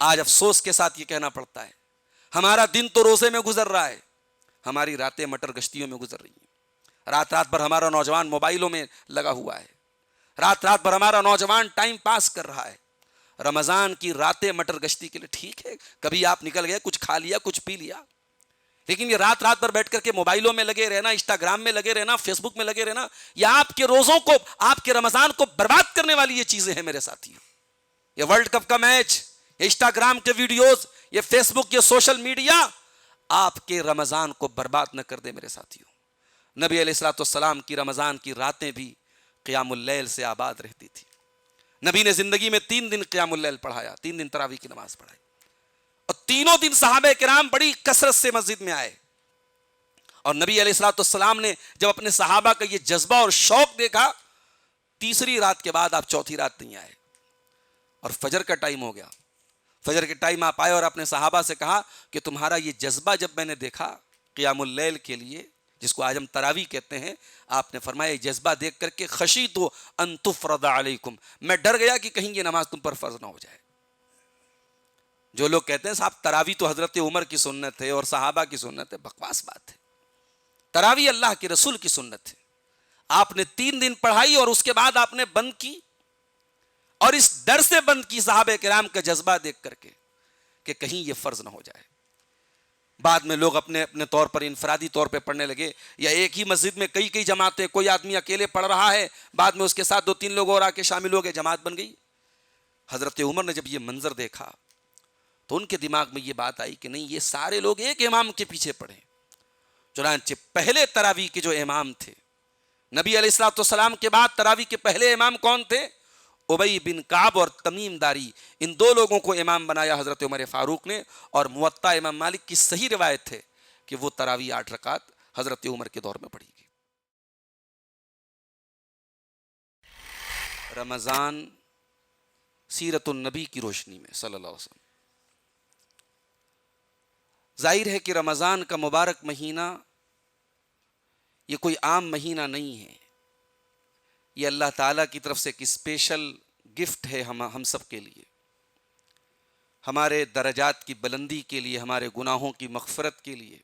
آج افسوس کے ساتھ یہ کہنا پڑتا ہے، ہمارا دن تو روزے میں گزر رہا ہے، ہماری راتیں مٹر گشتیوں میں گزر رہی ہیں۔ رات رات بھر ہمارا نوجوان موبائلوں میں لگا ہوا ہے، رات رات بھر ہمارا نوجوان ٹائم پاس کر رہا ہے۔ رمضان کی راتیں مٹر گشتی کے لیے ٹھیک ہے، کبھی آپ نکل گئے، کچھ کھا لیا، کچھ پی لیا، لیکن یہ رات رات بھر بیٹھ کر کے موبائلوں میں لگے رہنا، انسٹاگرام میں لگے رہنا، فیس بک میں لگے رہنا، یہ آپ کے روزوں کو، آپ کے رمضان کو برباد کرنے والی یہ چیزیں ہیں میرے ساتھیوں۔ یہ ورلڈ کپ کا میچ، یہ انسٹاگرام کے ویڈیوز، یہ فیس بک، یہ سوشل میڈیا آپ کے رمضان کو برباد نہ کر دے میرے ساتھیوں۔ نبی علیہ الصلوۃ والسلام کی رمضان کی راتیں بھی قیام اللیل سے آباد رہتی تھی۔ نبی نے زندگی میں 3 دن قیام اللیل پڑھایا، 3 دن تراویح کی نماز پڑھائی، اور تینوں دن صحابہ کرام بڑی کثرت سے مسجد میں آئے۔ اور نبی علیہ الصلوۃ والسلام نے جب اپنے صحابہ کا یہ جذبہ اور شوق دیکھا، تیسری رات کے بعد آپ چوتھی رات نہیں آئے، اور فجر کا ٹائم ہو گیا۔ فجر کے ٹائم آپ آئے اور اپنے صحابہ سے کہا کہ تمہارا یہ جذبہ جب میں نے دیکھا قیام اللیل کے لیے، جس کو آج ہم تراویح کہتے ہیں، آپ نے فرمایا یہ جذبہ دیکھ کر کے خشیت ان تفرض علیکم، میں ڈر گیا کہ کہیں یہ نماز تم پر فرض نہ ہو جائے۔ جو لوگ کہتے ہیں صاحب تراویح تو حضرت عمر کی سنت ہے اور صحابہ کی سنت ہے، بکواس بات ہے۔ تراویح اللہ کے رسول کی سنت ہے، آپ نے 3 دن پڑھائی اور اس کے بعد آپ نے بند کی، اور اس ڈر سے بند کی صحابہ کرام کا جذبہ دیکھ کر کے کہ کہیں یہ فرض نہ ہو جائے۔ بعد میں لوگ اپنے اپنے طور پر انفرادی طور پہ پڑھنے لگے، یا ایک ہی مسجد میں کئی جماعتیں، کوئی آدمی اکیلے پڑھ رہا ہے، بعد میں اس کے ساتھ 2-3 لوگ اور آ کے شامل ہو گئے، جماعت بن گئی۔ حضرت عمر نے جب یہ منظر دیکھا تو ان کے دماغ میں یہ بات آئی کہ نہیں، یہ سارے لوگ ایک امام کے پیچھے پڑھیں۔ چنانچہ پہلے تراویح کے جو امام تھے، نبی علیہ الصلوۃ والسلام کے بعد تراویح کے پہلے امام کون تھے؟ ابی بن کعب اور تمیم داری، ان 2 لوگوں کو امام بنایا حضرت عمر فاروق نے، اور موطا امام مالک کی صحیح روایت ہے کہ وہ تراویح 8 رکعت حضرت عمر کے دور میں پڑھی گئی۔ رمضان سیرت النبی کی روشنی میں صلی اللہ علیہ وسلم، ظاہر ہے کہ رمضان کا مبارک مہینہ یہ کوئی عام مہینہ نہیں ہے، یہ اللہ تعالیٰ کی طرف سے ایک اسپیشل گفٹ ہے ہم سب کے لیے، ہمارے درجات کی بلندی کے لیے، ہمارے گناہوں کی مغفرت کے لیے،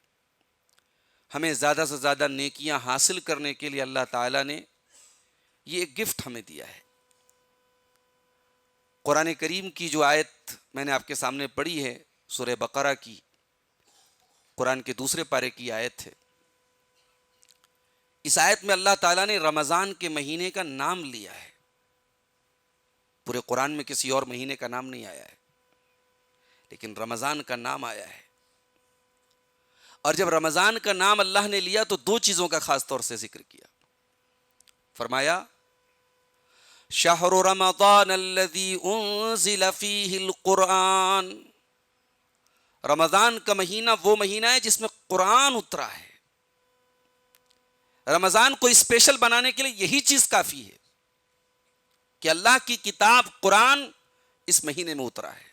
ہمیں زیادہ سے زیادہ نیکیاں حاصل کرنے کے لیے اللہ تعالیٰ نے یہ ایک گفٹ ہمیں دیا ہے۔ قرآن کریم کی جو آیت میں نے آپ کے سامنے پڑھی ہے، سورہ بقرہ کی، قرآن کے 2 پارے کی آیت ہے۔ اس آیت میں اللہ تعالیٰ نے رمضان کے مہینے کا نام لیا ہے، پورے قرآن میں کسی اور مہینے کا نام نہیں آیا ہے، لیکن رمضان کا نام آیا ہے۔ اور جب رمضان کا نام اللہ نے لیا تو 2 چیزوں کا خاص طور سے ذکر کیا، فرمایا شہر رمضان الذی انزل فیہ القرآن، رمضان کا مہینہ وہ مہینہ ہے جس میں قرآن اترا ہے۔ رمضان کو اسپیشل بنانے کے لیے یہی چیز کافی ہے کہ اللہ کی کتاب قرآن اس مہینے میں اترا ہے۔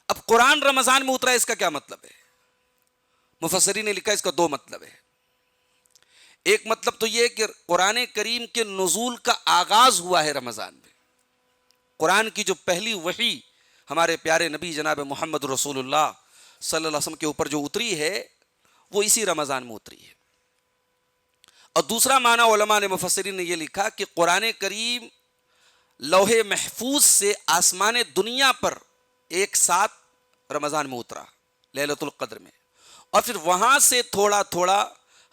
اب قرآن رمضان میں اترا ہے، اس کا کیا مطلب ہے؟ مفسرین نے لکھا اس کا 2 مطلب ہے۔ ایک مطلب تو یہ کہ قرآن کریم کے نزول کا آغاز ہوا ہے رمضان میں، قرآن کی جو پہلی وحی ہمارے پیارے نبی جناب محمد رسول اللہ صلی اللہ علیہ وسلم کے اوپر جو اتری ہے وہ اسی رمضان میں اتری ہے۔ اور دوسرا معنی علماء نے، مفسرین نے یہ لکھا کہ قرآن کریم لوح محفوظ سے آسمان دنیا پر ایک ساتھ رمضان میں اترا لیلۃ القدر میں، اور پھر وہاں سے تھوڑا تھوڑا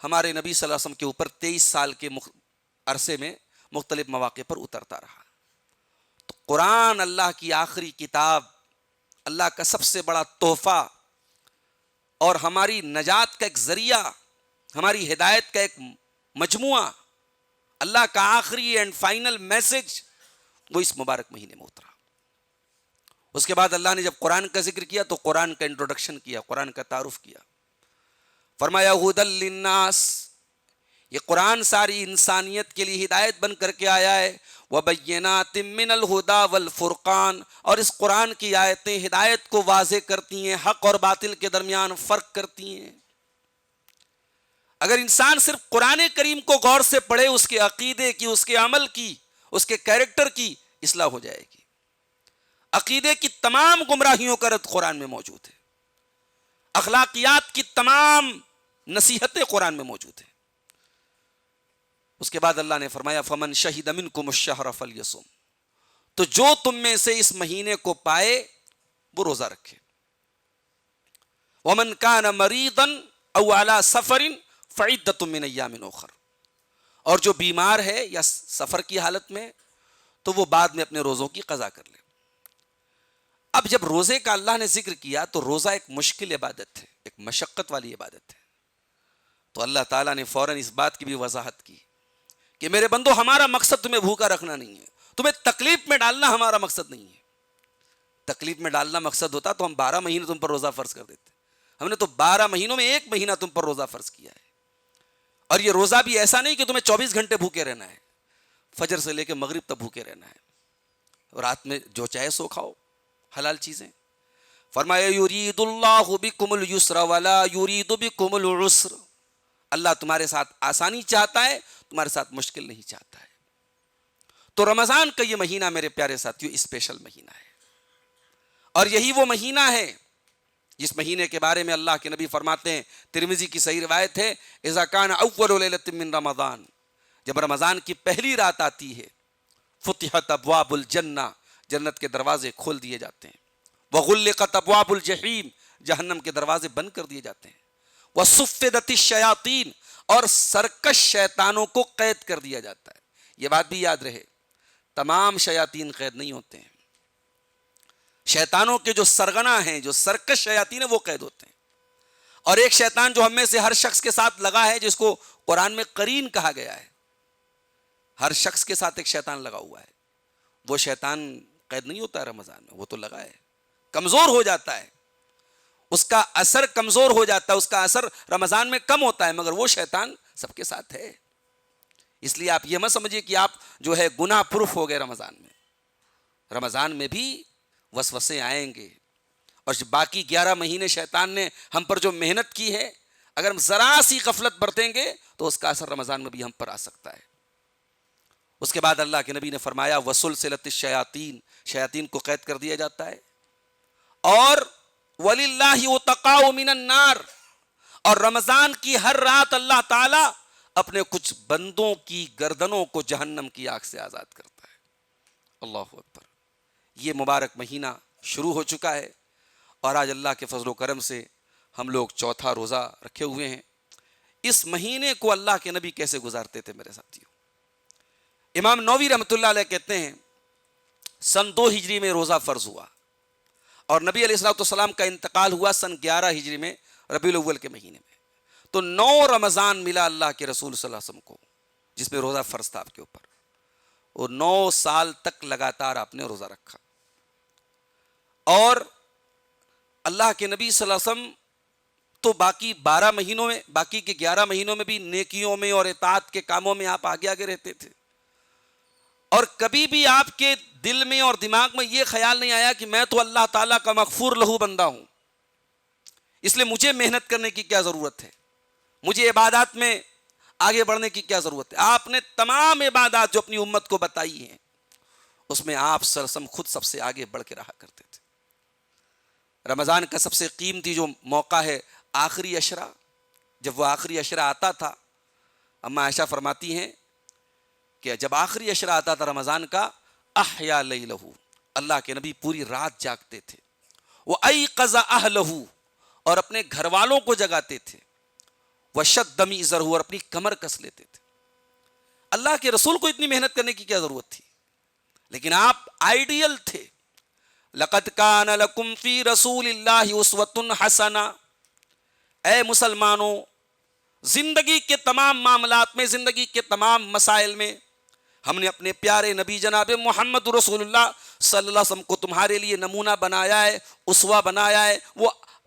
ہمارے نبی صلی اللہ علیہ وسلم کے اوپر 23 سال کے عرصے میں مختلف مواقع پر اترتا رہا۔ تو قرآن اللہ کی آخری کتاب، اللہ کا سب سے بڑا تحفہ، اور ہماری نجات کا ایک ذریعہ، ہماری ہدایت کا ایک مجموعہ، اللہ کا آخری اینڈ فائنل میسج، وہ اس مبارک مہینے میں اترا۔ اس کے بعد اللہ نے جب قرآن کا ذکر کیا تو قرآن کا انٹروڈکشن کیا، قرآن کا تعارف کیا، فرمایا ھدی للناس، یہ قرآن ساری انسانیت کے لیے ہدایت بن کر کے آیا ہے، وبینات من الہدی والفرقان، اور اس قرآن کی آیتیں ہدایت کو واضح کرتی ہیں، حق اور باطل کے درمیان فرق کرتی ہیں۔ اگر انسان صرف قرآن کریم کو غور سے پڑھے، اس کے عقیدے کی، اس کے عمل کی، اس کے کیریکٹر کی اصلاح ہو جائے گی۔ عقیدے کی تمام گمراہیوں کا رد قرآن میں موجود ہے، اخلاقیات کی تمام نصیحتیں قرآن میں موجود ہیں۔ اس کے بعد اللہ نے فرمایا فمن شہد منکم الشہر فلیصم، تو جو تم میں سے اس مہینے کو پائے وہ روزہ رکھے۔ ومن کان مریضا او علی سفر فعدۃ من ایام اخر، اور جو بیمار ہے یا سفر کی حالت میں تو وہ بعد میں اپنے روزوں کی قضا کر لے۔ اب جب روزے کا اللہ نے ذکر کیا تو روزہ ایک مشکل عبادت ہے، ایک مشقت والی عبادت ہے، تو اللہ تعالیٰ نے فوراً اس بات کی بھی وضاحت کی کہ میرے بندو ہمارا مقصد تمہیں بھوکا رکھنا نہیں ہے، تمہیں تکلیف میں ڈالنا ہمارا مقصد نہیں ہے۔ تکلیف میں ڈالنا مقصد ہوتا تو ہم 12 مہینے تم پر روزہ فرض کر دیتے، ہم نے تو 12 مہینوں میں 1 مہینہ تم پر روزہ فرض کیا ہے۔ اور یہ روزہ بھی ایسا نہیں کہ تمہیں 24 گھنٹے بھوکے رہنا ہے، فجر سے لے کے مغرب تک بھوکے رہنا ہے، رات میں جو چاہے سو کھاؤ حلال چیزیں۔ فرمایا یرید اللہ بکم الیسر ولا یرید بکم العسر، اللہ تمہارے ساتھ آسانی چاہتا ہے، تمہارے ساتھ مشکل نہیں چاہتا ہے۔ تو رمضان کا یہ مہینہ میرے پیارے ساتھیوں اسپیشل مہینہ ہے، اور یہی وہ مہینہ ہے جس مہینے کے بارے میں اللہ کے نبی فرماتے ہیں، ترمذی کی صحیح روایت ہے، اذا کان اول لیلۃ من رمضان، جب رمضان کی پہلی رات آتی ہے، فتحت ابواب الجنہ، جنت کے دروازے کھول دیے جاتے ہیں، وغلقت ابواب الجحیم، جہنم کے دروازے بند کر دیے جاتے ہیں، وصفدت الشیاطین، اور سرکش شیطانوں کو قید کر دیا جاتا ہے۔ یہ بات بھی یاد رہے، تمام شیاطین قید نہیں ہوتے ہیں، شیطانوں کے جو سرغنا ہیں، جو سرکش شیاطین ہیں، وہ قید ہوتے ہیں۔ اور ایک شیطان جو ہم میں سے ہر شخص کے ساتھ لگا ہے، جس کو قرآن میں قرین کہا گیا ہے، ہر شخص کے ساتھ ایک شیطان لگا ہوا ہے، وہ شیطان قید نہیں ہوتا ہے رمضان میں، وہ تو لگا ہے، کمزور ہو جاتا ہے، اس کا اثر کمزور ہو جاتا ہے، اس کا اثر رمضان میں کم ہوتا ہے، مگر وہ شیطان سب کے ساتھ ہے۔ اس لیے آپ یہ مت سمجھیے کہ آپ جو ہے گناہ پروف ہو گئے رمضان میں بھی وسوسے آئیں گے، اور باقی 11 مہینے شیطان نے ہم پر جو محنت کی ہے، اگر ہم ذرا سی غفلت برتیں گے تو اس کا اثر رمضان میں بھی ہم پر آ سکتا ہے۔ اس کے بعد اللہ کے نبی نے فرمایا وسلسلۃ الشیاطین، شیاطین کو قید کر دیا جاتا ہے، اور وَلِلَّهِ عُتَقَاءُ مِنَ النَّارِ، اور رمضان کی ہر رات اللہ تعالی اپنے کچھ بندوں کی گردنوں کو جہنم کی آگ سے آزاد کرتا ہے۔ اللہ اکبر۔ یہ مبارک مہینہ شروع ہو چکا ہے، اور آج اللہ کے فضل و کرم سے ہم لوگ چوتھا روزہ رکھے ہوئے ہیں۔ اس مہینے کو اللہ کے نبی کیسے گزارتے تھے میرے ساتھیوں؟ امام نووی رحمۃ اللہ علیہ کہتے ہیں سن 2 ہجری میں روزہ فرض ہوا، اور نبی علیہ الصلوۃ والسلام کا انتقال ہوا سن 11 ہجری میں ربیع الاول کے مہینے میں، تو 9 رمضان ملا اللہ کے رسول صلی اللہ علیہ وسلم کو جس میں روزہ فرض تھا آپ کے اوپر، اور 9 سال تک لگاتار آپ نے روزہ رکھا۔ اور اللہ کے نبی صلی اللہ علیہ وسلم تو باقی 12 مہینوں میں، باقی کے 11 مہینوں میں بھی نیکیوں میں اور اطاعت کے کاموں میں آپ آگے آگے رہتے تھے، اور کبھی بھی آپ کے دل میں اور دماغ میں یہ خیال نہیں آیا کہ میں تو اللہ تعالیٰ کا مغفور لہو بندہ ہوں، اس لیے مجھے محنت کرنے کی کیا ضرورت ہے، مجھے عبادات میں آگے بڑھنے کی کیا ضرورت ہے۔ آپ نے تمام عبادات جو اپنی امت کو بتائی ہیں، اس میں آپ صلی اللہ علیہ وسلم خود سب سے آگے بڑھ کے رہا کرتے تھے۔ رمضان کا سب سے قیمتی جو موقع ہے آخری عشرہ، جب وہ آخری عشرہ آتا تھا، اما عائشہ فرماتی ہیں کہ جب آخری عشرہ آتا تھا رمضان کا، احیا لیلہ، اللہ کے نبی پوری رات جاگتے تھے، وایقظ اہلہ، اور اپنے گھر والوں کو جگاتے تھے، وشد میزرہ، اور اپنی کمر کس لیتے تھے۔ اللہ کے رسول کو اتنی محنت کرنے کی کیا ضرورت تھی؟ لیکن آپ آئیڈیل تھے۔ لقد کان لکم فی رسول اللہ اسوۃ حسنہ، اے مسلمانوں، زندگی کے تمام معاملات میں، زندگی کے تمام مسائل میں ہم نے اپنے پیارے نبی جناب محمد رسول اللہ صلی اللہ علیہ وسلم کو تمہارے لیے نمونہ بنایا ہے، اسوہ بنایا ہے،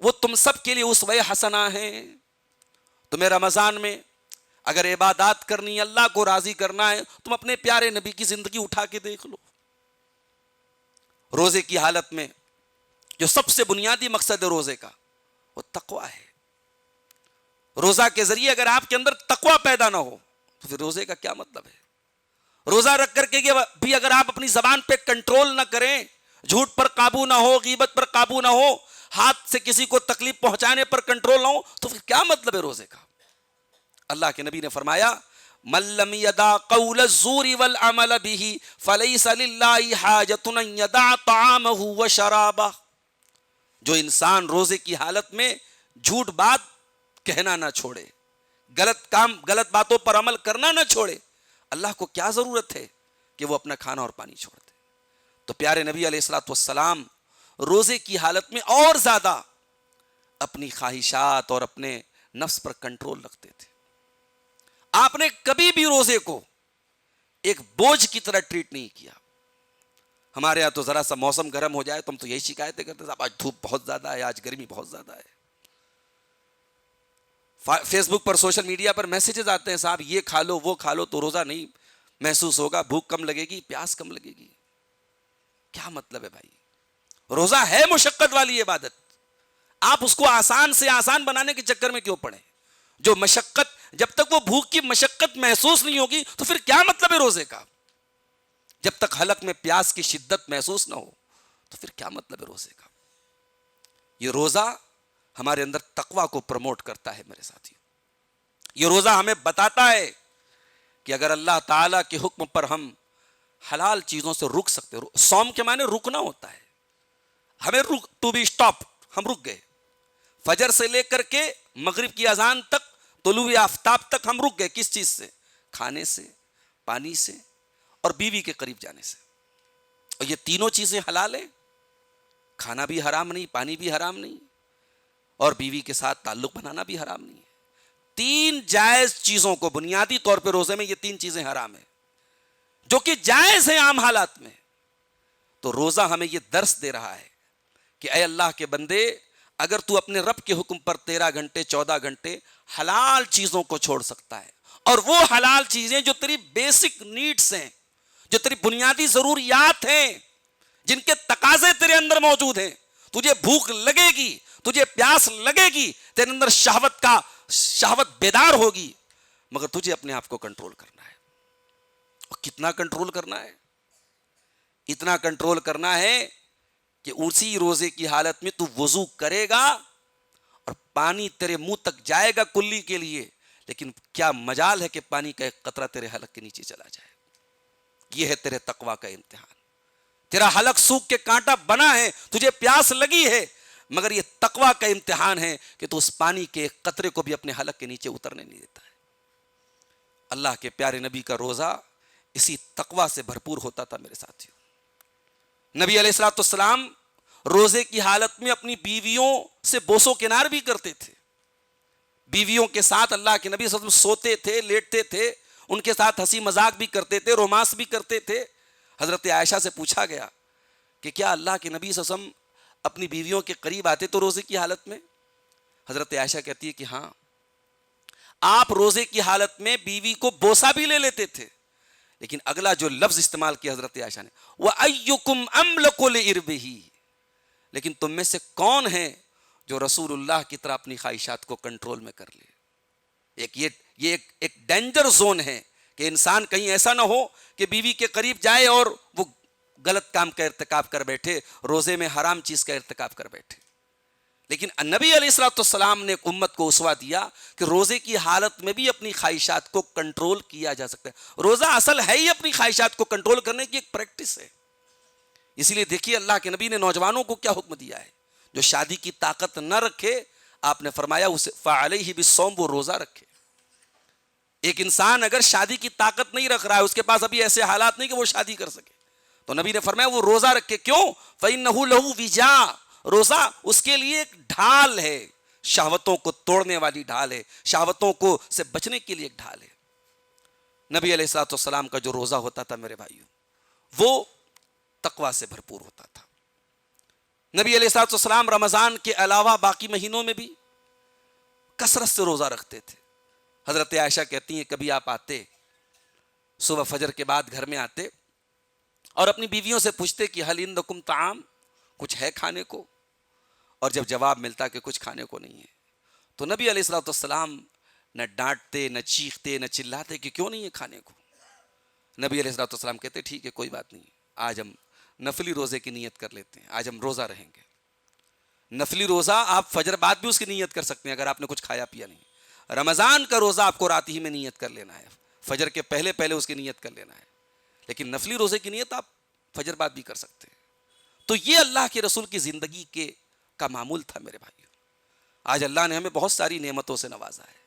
وہ تم سب کے لیے اسوہ حسنہ ہیں۔ تمہیں رمضان میں اگر عبادات کرنی ہے، اللہ کو راضی کرنا ہے، تم اپنے پیارے نبی کی زندگی اٹھا کے دیکھ لو۔ روزے کی حالت میں جو سب سے بنیادی مقصد ہے روزے کا، وہ تقویٰ ہے۔ روزہ کے ذریعے اگر آپ کے اندر تقویٰ پیدا نہ ہو تو پھر روزے کا کیا مطلب ہے؟ روزہ رکھ کر کے بھی اگر آپ اپنی زبان پہ کنٹرول نہ کریں، جھوٹ پر قابو نہ ہو، غیبت پر قابو نہ ہو، ہاتھ سے کسی کو تکلیف پہنچانے پر کنٹرول نہ ہو، تو پھر کیا مطلب ہے روزے کا؟ اللہ کے نبی نے فرمایا من لم يدع قول الزور والعمل به فليس لله حاجة ان يدع طعامه وشرابه. جو انسان روزے کی حالت میں جھوٹ بات کہنا نہ چھوڑے، غلط باتوں پر عمل کرنا نہ چھوڑے، اللہ کو کیا ضرورت ہے کہ وہ اپنا کھانا اور پانی چھوڑ دے؟ تو پیارے نبی علیہ الصلوۃ والسلام روزے کی حالت میں اور زیادہ اپنی خواہشات اور اپنے نفس پر کنٹرول رکھتے تھے. آپ نے کبھی بھی روزے کو ایک بوجھ کی طرح ٹریٹ نہیں کیا. ہمارے یہاں تو ذرا سا موسم گرم ہو جائے تو ہم تو یہی شکایتیں کرتے ہیں، آج دھوپ بہت زیادہ ہے، آج گرمی بہت زیادہ ہے. فیس بک پر، سوشل میڈیا پر میسیجز آتے ہیں، صاحب یہ کھا لو وہ کھا لو تو روزہ نہیں محسوس ہوگا، بھوک کم لگے گی، پیاس کم لگے گی. کیا مطلب ہے بھائی؟ روزہ ہے مشقت والی عبادت، آپ اس کو آسان سے آسان بنانے کے چکر میں کیوں پڑے؟ جو مشقت، جب تک وہ بھوک کی مشقت محسوس نہیں ہوگی تو پھر کیا مطلب ہے روزے کا؟ جب تک حلق میں پیاس کی شدت محسوس نہ ہو تو پھر کیا مطلب ہے روزے کا؟ یہ روزہ ہمارے اندر تقویٰ کو پروموٹ کرتا ہے میرے ساتھیوں. یہ روزہ ہمیں بتاتا ہے کہ اگر اللہ تعالیٰ کے حکم پر ہم حلال چیزوں سے رک سکتے. صوم کے معنی رکنا ہوتا ہے. ہمیں ٹو بی اسٹاپ، ہم رک گئے. فجر سے لے کر کے مغرب کی اذان تک، طلوع آفتاب تک ہم رک گئے. کس چیز سے؟ کھانے سے، پانی سے اور بیوی کے قریب جانے سے. اور یہ تینوں چیزیں حلال ہیں. کھانا بھی حرام نہیں، پانی بھی حرام نہیں، اور بیوی کے ساتھ تعلق بنانا بھی حرام نہیں ہے. تین جائز چیزوں کو بنیادی طور پہ روزے میں یہ تین چیزیں حرام ہیں جو کہ جائز ہیں عام حالات میں. تو روزہ ہمیں یہ درس دے رہا ہے کہ اے اللہ کے بندے، اگر تو اپنے رب کے حکم پر 13 گھنٹے 14 گھنٹے حلال چیزوں کو چھوڑ سکتا ہے، اور وہ حلال چیزیں جو تیری بیسک نیڈز ہیں، جو تیری بنیادی ضروریات ہیں، جن کے تقاضے تیرے اندر موجود ہیں، تجھے بھوک لگے گی، تجھے پیاس لگے گی، تیرے اندر شہوت بیدار ہوگی، مگر تجھے اپنے آپ کو کنٹرول کرنا ہے. اور کتنا کنٹرول کرنا ہے؟ اتنا کنٹرول کرنا ہے کہ اسی روزے کی حالت میں تو وضو کرے گا اور پانی تیرے منہ تک جائے گا کلی کے لیے، لیکن کیا مجال ہے کہ پانی کا ایک قطرہ تیرے حلق کے نیچے چلا جائے. یہ ہے تیرے تقویٰ کا امتحان. تیرا حلق سوکھ کے کانٹا بنا ہے، تجھے پیاس لگی ہے، مگر یہ تقویٰ کا امتحان ہے کہ تو اس پانی کے ایک قطرے کو بھی اپنے حلق کے نیچے اترنے نہیں دیتا ہے. اللہ کے پیارے نبی کا روزہ اسی تقویٰ سے بھرپور ہوتا تھا میرے ساتھیوں. نبی علیہ الصلوۃ والسلام روزے کی حالت میں اپنی بیویوں سے بوس و کنار بھی کرتے تھے. بیویوں کے ساتھ اللہ کے نبی صلی اللہ علیہ وسلم سوتے تھے، لیٹتے تھے، ان کے ساتھ ہنسی مذاق بھی کرتے تھے، رومانس بھی کرتے تھے. حضرت عائشہ سے پوچھا گیا کہ کیا اللہ کے نبی صلی اللہ علیہ وسلم اپنی بیویوں کے قریب آتے تو روزے کی حالت میں؟ حضرت عائشہ کہتی ہے کہ ہاں، آپ روزے کی حالت میں بیوی کو بوسا بھی لے لیتے تھے. لیکن اگلا جو لفظ استعمال کیا حضرت عائشہ نے، وَأَيُّكُمْ أَمْلَكُ لِإِرْبِهِ، لیکن تم میں سے کون ہے جو رسول اللہ کی طرح اپنی خواہشات کو کنٹرول میں کر لے؟ یہ ایک ڈینجر زون ہے کہ انسان کہیں ایسا نہ ہو کہ بیوی کے قریب جائے اور وہ غلط کام کا ارتکاب کر بیٹھے، روزے میں حرام چیز کا ارتکاب کر بیٹھے. لیکن نبی علیہ الصلوۃ والسلام نے امت کو اسوہ دیا کہ روزے کی حالت میں بھی اپنی خواہشات کو کنٹرول کیا جا سکتا ہے. روزہ اصل ہے ہی اپنی خواہشات کو کنٹرول کرنے کی ایک پریکٹس ہے. اسی لیے دیکھیے اللہ کے نبی نے نوجوانوں کو کیا حکم دیا ہے. جو شادی کی طاقت نہ رکھے، آپ نے فرمایا اسے فعلیہ بالصوم، وہ روزہ رکھے. ایک انسان اگر شادی کی طاقت نہیں رکھ رہا ہے، اس کے پاس ابھی ایسے حالات نہیں کہ وہ شادی کر سکے، تو نبی نے فرمایا وہ روزہ رکھے. کیوں؟ فإنہ لہ وجاء، روزہ اس کے لیے ایک ڈھال ہے، شہوتوں کو توڑنے والی ڈھال ہے، شہوتوں کو سے بچنے کے لیے ایک ڈھال ہے. نبی علیہ الصلوۃ والسلام کا جو روزہ ہوتا تھا میرے بھائیوں، وہ تقویٰ سے بھرپور ہوتا تھا. نبی علیہ الصلوۃ والسلام رمضان کے علاوہ باقی مہینوں میں بھی کثرت سے روزہ رکھتے تھے. حضرت عائشہ کہتی ہیں کبھی آپ آتے، صبح فجر کے بعد گھر میں آتے اور اپنی بیویوں سے پوچھتے کہ حل عندکم طعام، کچھ ہے کھانے کو؟ اور جب جواب ملتا کہ کچھ کھانے کو نہیں ہے، تو نبی علیہ الصلوۃ والسلام نہ ڈانٹتے، نہ چیختے، نہ چلاتے کہ کیوں نہیں ہے کھانے کو. نبی علیہ الصلوۃ والسلام کہتے ٹھیک ہے کوئی بات نہیں، آج ہم نفلی روزے کی نیت کر لیتے ہیں. آج ہم روزہ رہیں گے. نفلی روزہ آپ فجر بعد بھی اس کی نیت کر سکتے ہیں اگر آپ نے کچھ کھایا پیا نہیں. رمضان کا روزہ آپ کو رات ہی میں نیت کر لینا ہے, فجر کے پہلے پہلے اس کی نیت کر لینا ہے. لیکن نفلی روزے کی نیت آپ فجر بعد بھی کر سکتے ہیں. تو یہ اللہ کے رسول کی زندگی کا معمول تھا میرے بھائیو. آج اللہ نے ہمیں بہت ساری نعمتوں سے نوازا ہے.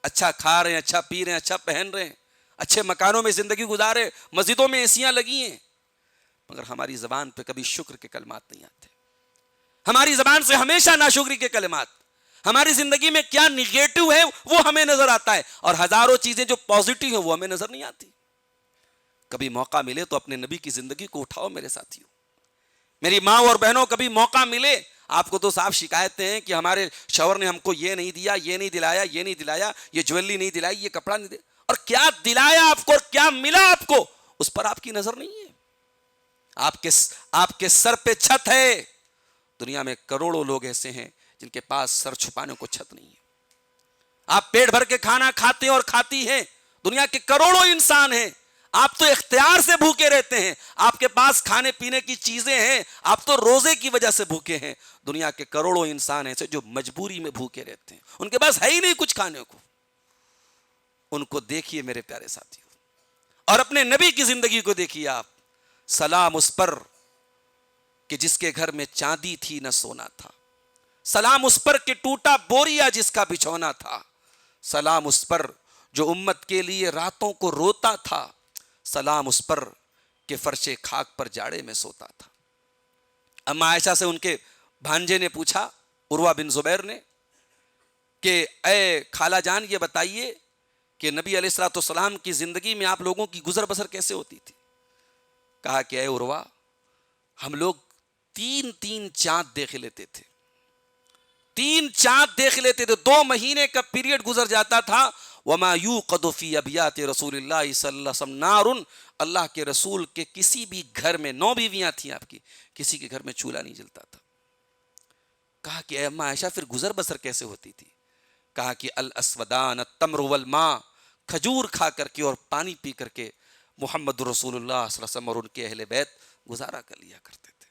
اچھا کھا رہے ہیں, اچھا پی رہے ہیں, اچھا پہن رہے ہیں, اچھے مکانوں میں زندگی گزارے, مسجدوں میں ایسیاں لگی ہیں, مگر ہماری زبان پہ کبھی شکر کے کلمات نہیں آتے. ہماری زبان سے ہمیشہ ناشکری کے کلمات. ہماری زندگی میں کیا نگیٹو ہے وہ ہمیں نظر آتا ہے, اور ہزاروں چیزیں جو پازیٹو ہیں وہ ہمیں نظر نہیں آتی. کبھی موقع ملے تو اپنے نبی کی زندگی کو اٹھاؤ میرے ساتھیوں. میری ماں اور بہنوں, کبھی موقع ملے, آپ کو تو صاف شکایتیں ہیں کہ ہمارے شوہر نے ہم کو یہ نہیں دیا, یہ نہیں دلایا, یہ نہیں دلایا, یہ جویلری نہیں دلائی, یہ کپڑا نہیں دیا. اور کیا دلایا آپ کو اور کیا ملا آپ کو, اس پر آپ کی نظر نہیں ہے. آپ کے سر پہ چھت ہے. دنیا میں کروڑوں لوگ ایسے ہیں جن کے پاس سر چھپانے کو چھت نہیں ہے. آپ پیٹ بھر کے کھانا کھاتے ہیں اور کھاتی ہیں. دنیا کے کروڑوں انسان ہیں, آپ تو اختیار سے بھوکے رہتے ہیں. آپ کے پاس کھانے پینے کی چیزیں ہیں, آپ تو روزے کی وجہ سے بھوکے ہیں. دنیا کے کروڑوں انسان ایسے جو مجبوری میں بھوکے رہتے ہیں, ان کے پاس ہے ہی نہیں کچھ کھانے کو. ان کو دیکھیے میرے پیارے ساتھیوں, اور اپنے نبی کی زندگی کو دیکھیے آپ. سلام اس پر کہ جس کے گھر میں چاندی تھی نہ سونا تھا. سلام اس پر کہ ٹوٹا بوریا جس کا بچھونا تھا. سلام اس پر جو امت کے لیے راتوں کو روتا تھا. سلام اس پر کہ فرش خاک پر جاڑے میں سوتا تھا. اما عائشہ سے ان کے بھانجے نے پوچھا, عروہ بن زبیر نے, کہ اے خالہ جان یہ بتائیے کہ نبی علیہ الصلوۃ والسلام کی زندگی میں آپ لوگوں کی گزر بسر کیسے ہوتی تھی. کہا کہ اے عروہ, ہم لوگ 3 چاند دیکھ لیتے تھے. 3 چاند دیکھ لیتے تھے. 2 مہینے کا پیریڈ گزر جاتا تھا. وما یوقد فی ابیات رسول اللہ صلی اللہ علیہ وسلم نار. اللہ کے رسول کے کسی بھی گھر میں, 9 بیویاں تھیں آپ کی, کسی کے گھر میں چولہا نہیں جلتا تھا. کہا کہ اے اماں عائشہ پھر گزر بسر کیسے ہوتی تھی. کہا کہ الاسودان التمر والماء, کھجور کھا کر کے اور پانی پی کر کے محمد رسول اللہ صلی اللہ علیہ وسلم اور ان کے اہل بیت گزارا کر لیا کرتے تھے.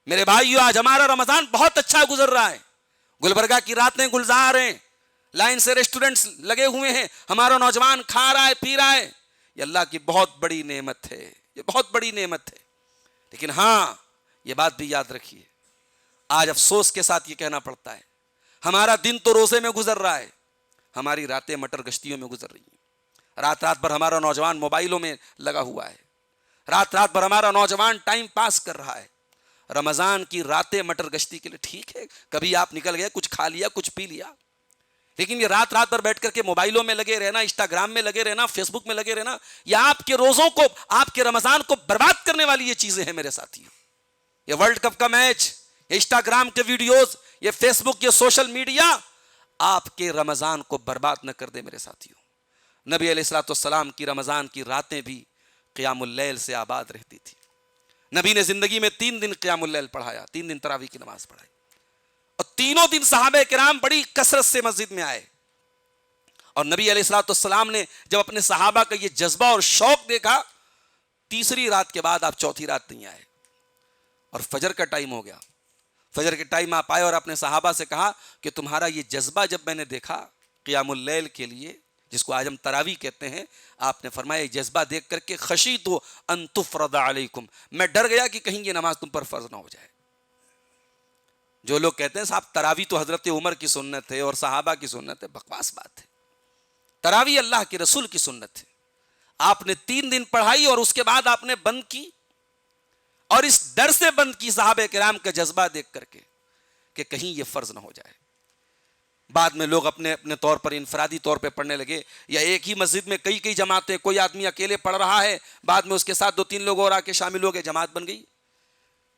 میرے بھائیو, آج ہمارا رمضان بہت اچھا گزر رہا ہے. گلبرگہ کی راتیں گلزار ہیں, لائن سے ریسٹورنٹس لگے ہوئے ہیں, ہمارا نوجوان کھا رہا ہے پی رہا ہے. یہ اللہ کی بہت بڑی نعمت ہے, یہ بہت بڑی نعمت ہے. لیکن ہاں یہ بات بھی یاد رکھیے, آج افسوس کے ساتھ یہ کہنا پڑتا ہے, ہمارا دن تو روزے میں گزر رہا ہے, ہماری راتیں مٹر گشتیوں میں گزر رہی ہیں. رات رات بھر ہمارا نوجوان موبائلوں میں لگا ہوا ہے. رات رات بھر ہمارا نوجوان ٹائم پاس کر رہا ہے. رمضان کی راتیں مٹر گشتی کے لیے ٹھیک ہے, کبھی آپ نکل گئے, کچھ کھا لیا, کچھ پی لیا. لیکن یہ رات رات بھر بیٹھ کر کے موبائلوں میں لگے رہنا, انسٹاگرام میں لگے رہنا, فیس بک میں لگے رہنا, یہ آپ کے روزوں کو, آپ کے رمضان کو برباد کرنے والی یہ چیزیں ہیں میرے ساتھیوں. یہ ورلڈ کپ کا میچ, یہ انسٹاگرام کے ویڈیوز, یہ فیس بک, یہ سوشل میڈیا آپ کے رمضان کو برباد نہ کر دے میرے ساتھیوں. نبی علیہ الصلوۃ والسلام کی رمضان کی راتیں بھی قیام اللیل سے آباد رہتی تھی. نبی نے زندگی میں 3 دن قیام اللیل پڑھایا, 3 دن تراویح کی نماز پڑھائی, اور تینوں دن صحابہ کرام بڑی کثرت سے مسجد میں آئے. اور نبی علیہ الصلوۃ والسلام نے جب اپنے صحابہ کا یہ جذبہ اور شوق دیکھا, تیسری رات کے بعد آپ چوتھی رات نہیں آئے, اور فجر کا ٹائم ہو گیا. فجر کے ٹائم آپ آئے اور اپنے صحابہ سے کہا کہ تمہارا یہ جذبہ جب میں نے دیکھا قیام اللیل کے لیے, جس کو آج ہم تراویح کہتے ہیں, آپ نے فرمایا یہ جذبہ دیکھ کر کے خشیت ان تفرض علیکم, میں ڈر گیا کہ کہیں یہ نماز تم پر فرض نہ ہو جائے. جو لوگ کہتے ہیں صاحب تراویح تو حضرت عمر کی سنت ہے اور صحابہ کی سنت ہے, بکواس بات ہے. تراویح اللہ کے رسول کی سنت ہے. آپ نے 3 دن پڑھائی اور اس کے بعد آپ نے بند کی, اور اس ڈر سے بند کی صحابہ کرام کا جذبہ دیکھ کر کے کہ کہیں یہ فرض نہ ہو جائے. بعد میں لوگ اپنے اپنے طور پر انفرادی طور پہ پڑھنے لگے, یا ایک ہی مسجد میں کئی جماعتیں, کوئی آدمی اکیلے پڑھ رہا ہے, بعد میں اس کے ساتھ 2-3 لوگ اور آ کے شامل ہو گئے, جماعت بن گئی.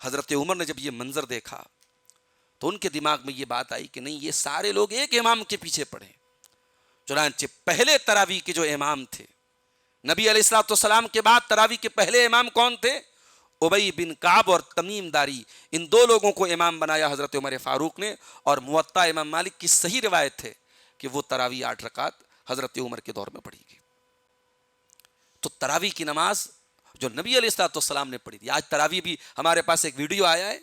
حضرت عمر نے جب یہ منظر دیکھا تو ان کے دماغ میں یہ بات آئی کہ نہیں, یہ سارے لوگ ایک امام کے پیچھے پڑھیں. چنانچہ پہلے تراویح کے جو امام تھے, نبی علیہ الصلوۃ والسلام کے بعد تراویح کے پہلے امام کون تھے؟ ابی بن کعب اور تمیم داری. ان 2 لوگوں کو امام بنایا حضرت عمر فاروق نے, اور موطا امام مالک کی صحیح روایت ہے کہ وہ تراویح 8 رکعت حضرت عمر کے دور میں پڑھی گئی. تو تراویح کی نماز جو نبی علیہ السلام نے پڑھی تھی. آج تراویح بھی ہمارے پاس ایک ویڈیو آیا ہے,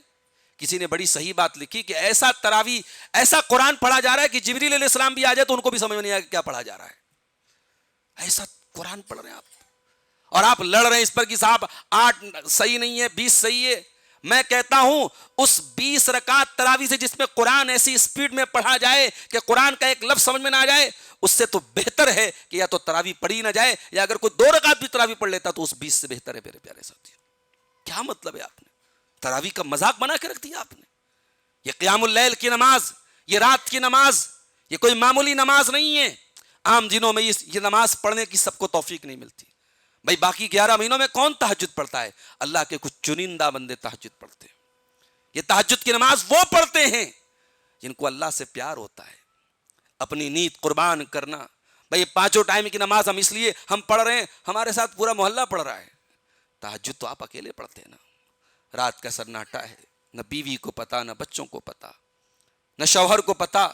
کسی نے بڑی صحیح بات لکھی کہ ایسا تراویح, ایسا قرآن پڑھا جا رہا ہے کہ جبریل علیہ السلام بھی آ جائے تو ان کو بھی سمجھ میں نہیں آئے کیا پڑھا جا رہا ہے. ایسا قرآن پڑھ رہے ہیں آپ, اور آپ لڑ رہے ہیں اس پر کہ صاحب 8 صحیح نہیں ہے 20 صحیح ہے. میں کہتا ہوں اس 20 رکعت تراویح سے جس میں قرآن ایسی سپیڈ میں پڑھا جائے کہ قرآن کا ایک لفظ سمجھ میں نہ آ جائے, اس سے تو بہتر ہے کہ یا تو تراویح پڑھی نہ جائے, یا اگر کوئی 2 رکعت بھی تراویح پڑھ لیتا تو اس 20 سے بہتر ہے. میرے پیارے ساتھی, کیا مطلب ہے آپ نے تراویح کا مذاق بنا کے رکھ دیا آپ نے. یہ قیام اللیل کی نماز, یہ رات کی نماز, یہ کوئی معمولی نماز نہیں ہے. عام دنوں میں یہ نماز پڑھنے کی سب کو توفیق نہیں ملتی. بھائی باقی 11 مہینوں میں کون تہجد پڑھتا ہے؟ اللہ کے کچھ چنندہ بندے تہجد پڑھتے ہیں. یہ تہجد کی نماز وہ پڑھتے ہیں جن کو اللہ سے پیار ہوتا ہے, اپنی نیند قربان کرنا. بھائی 5 ٹائم کی نماز ہم پڑھ رہے ہیں, ہمارے ساتھ پورا محلہ پڑھ رہا ہے. تہجد تو آپ اکیلے پڑھتے ہیں نا. رات کا سناٹا ہے, نہ بیوی کو پتا, نہ بچوں کو پتا, نہ شوہر کو پتا.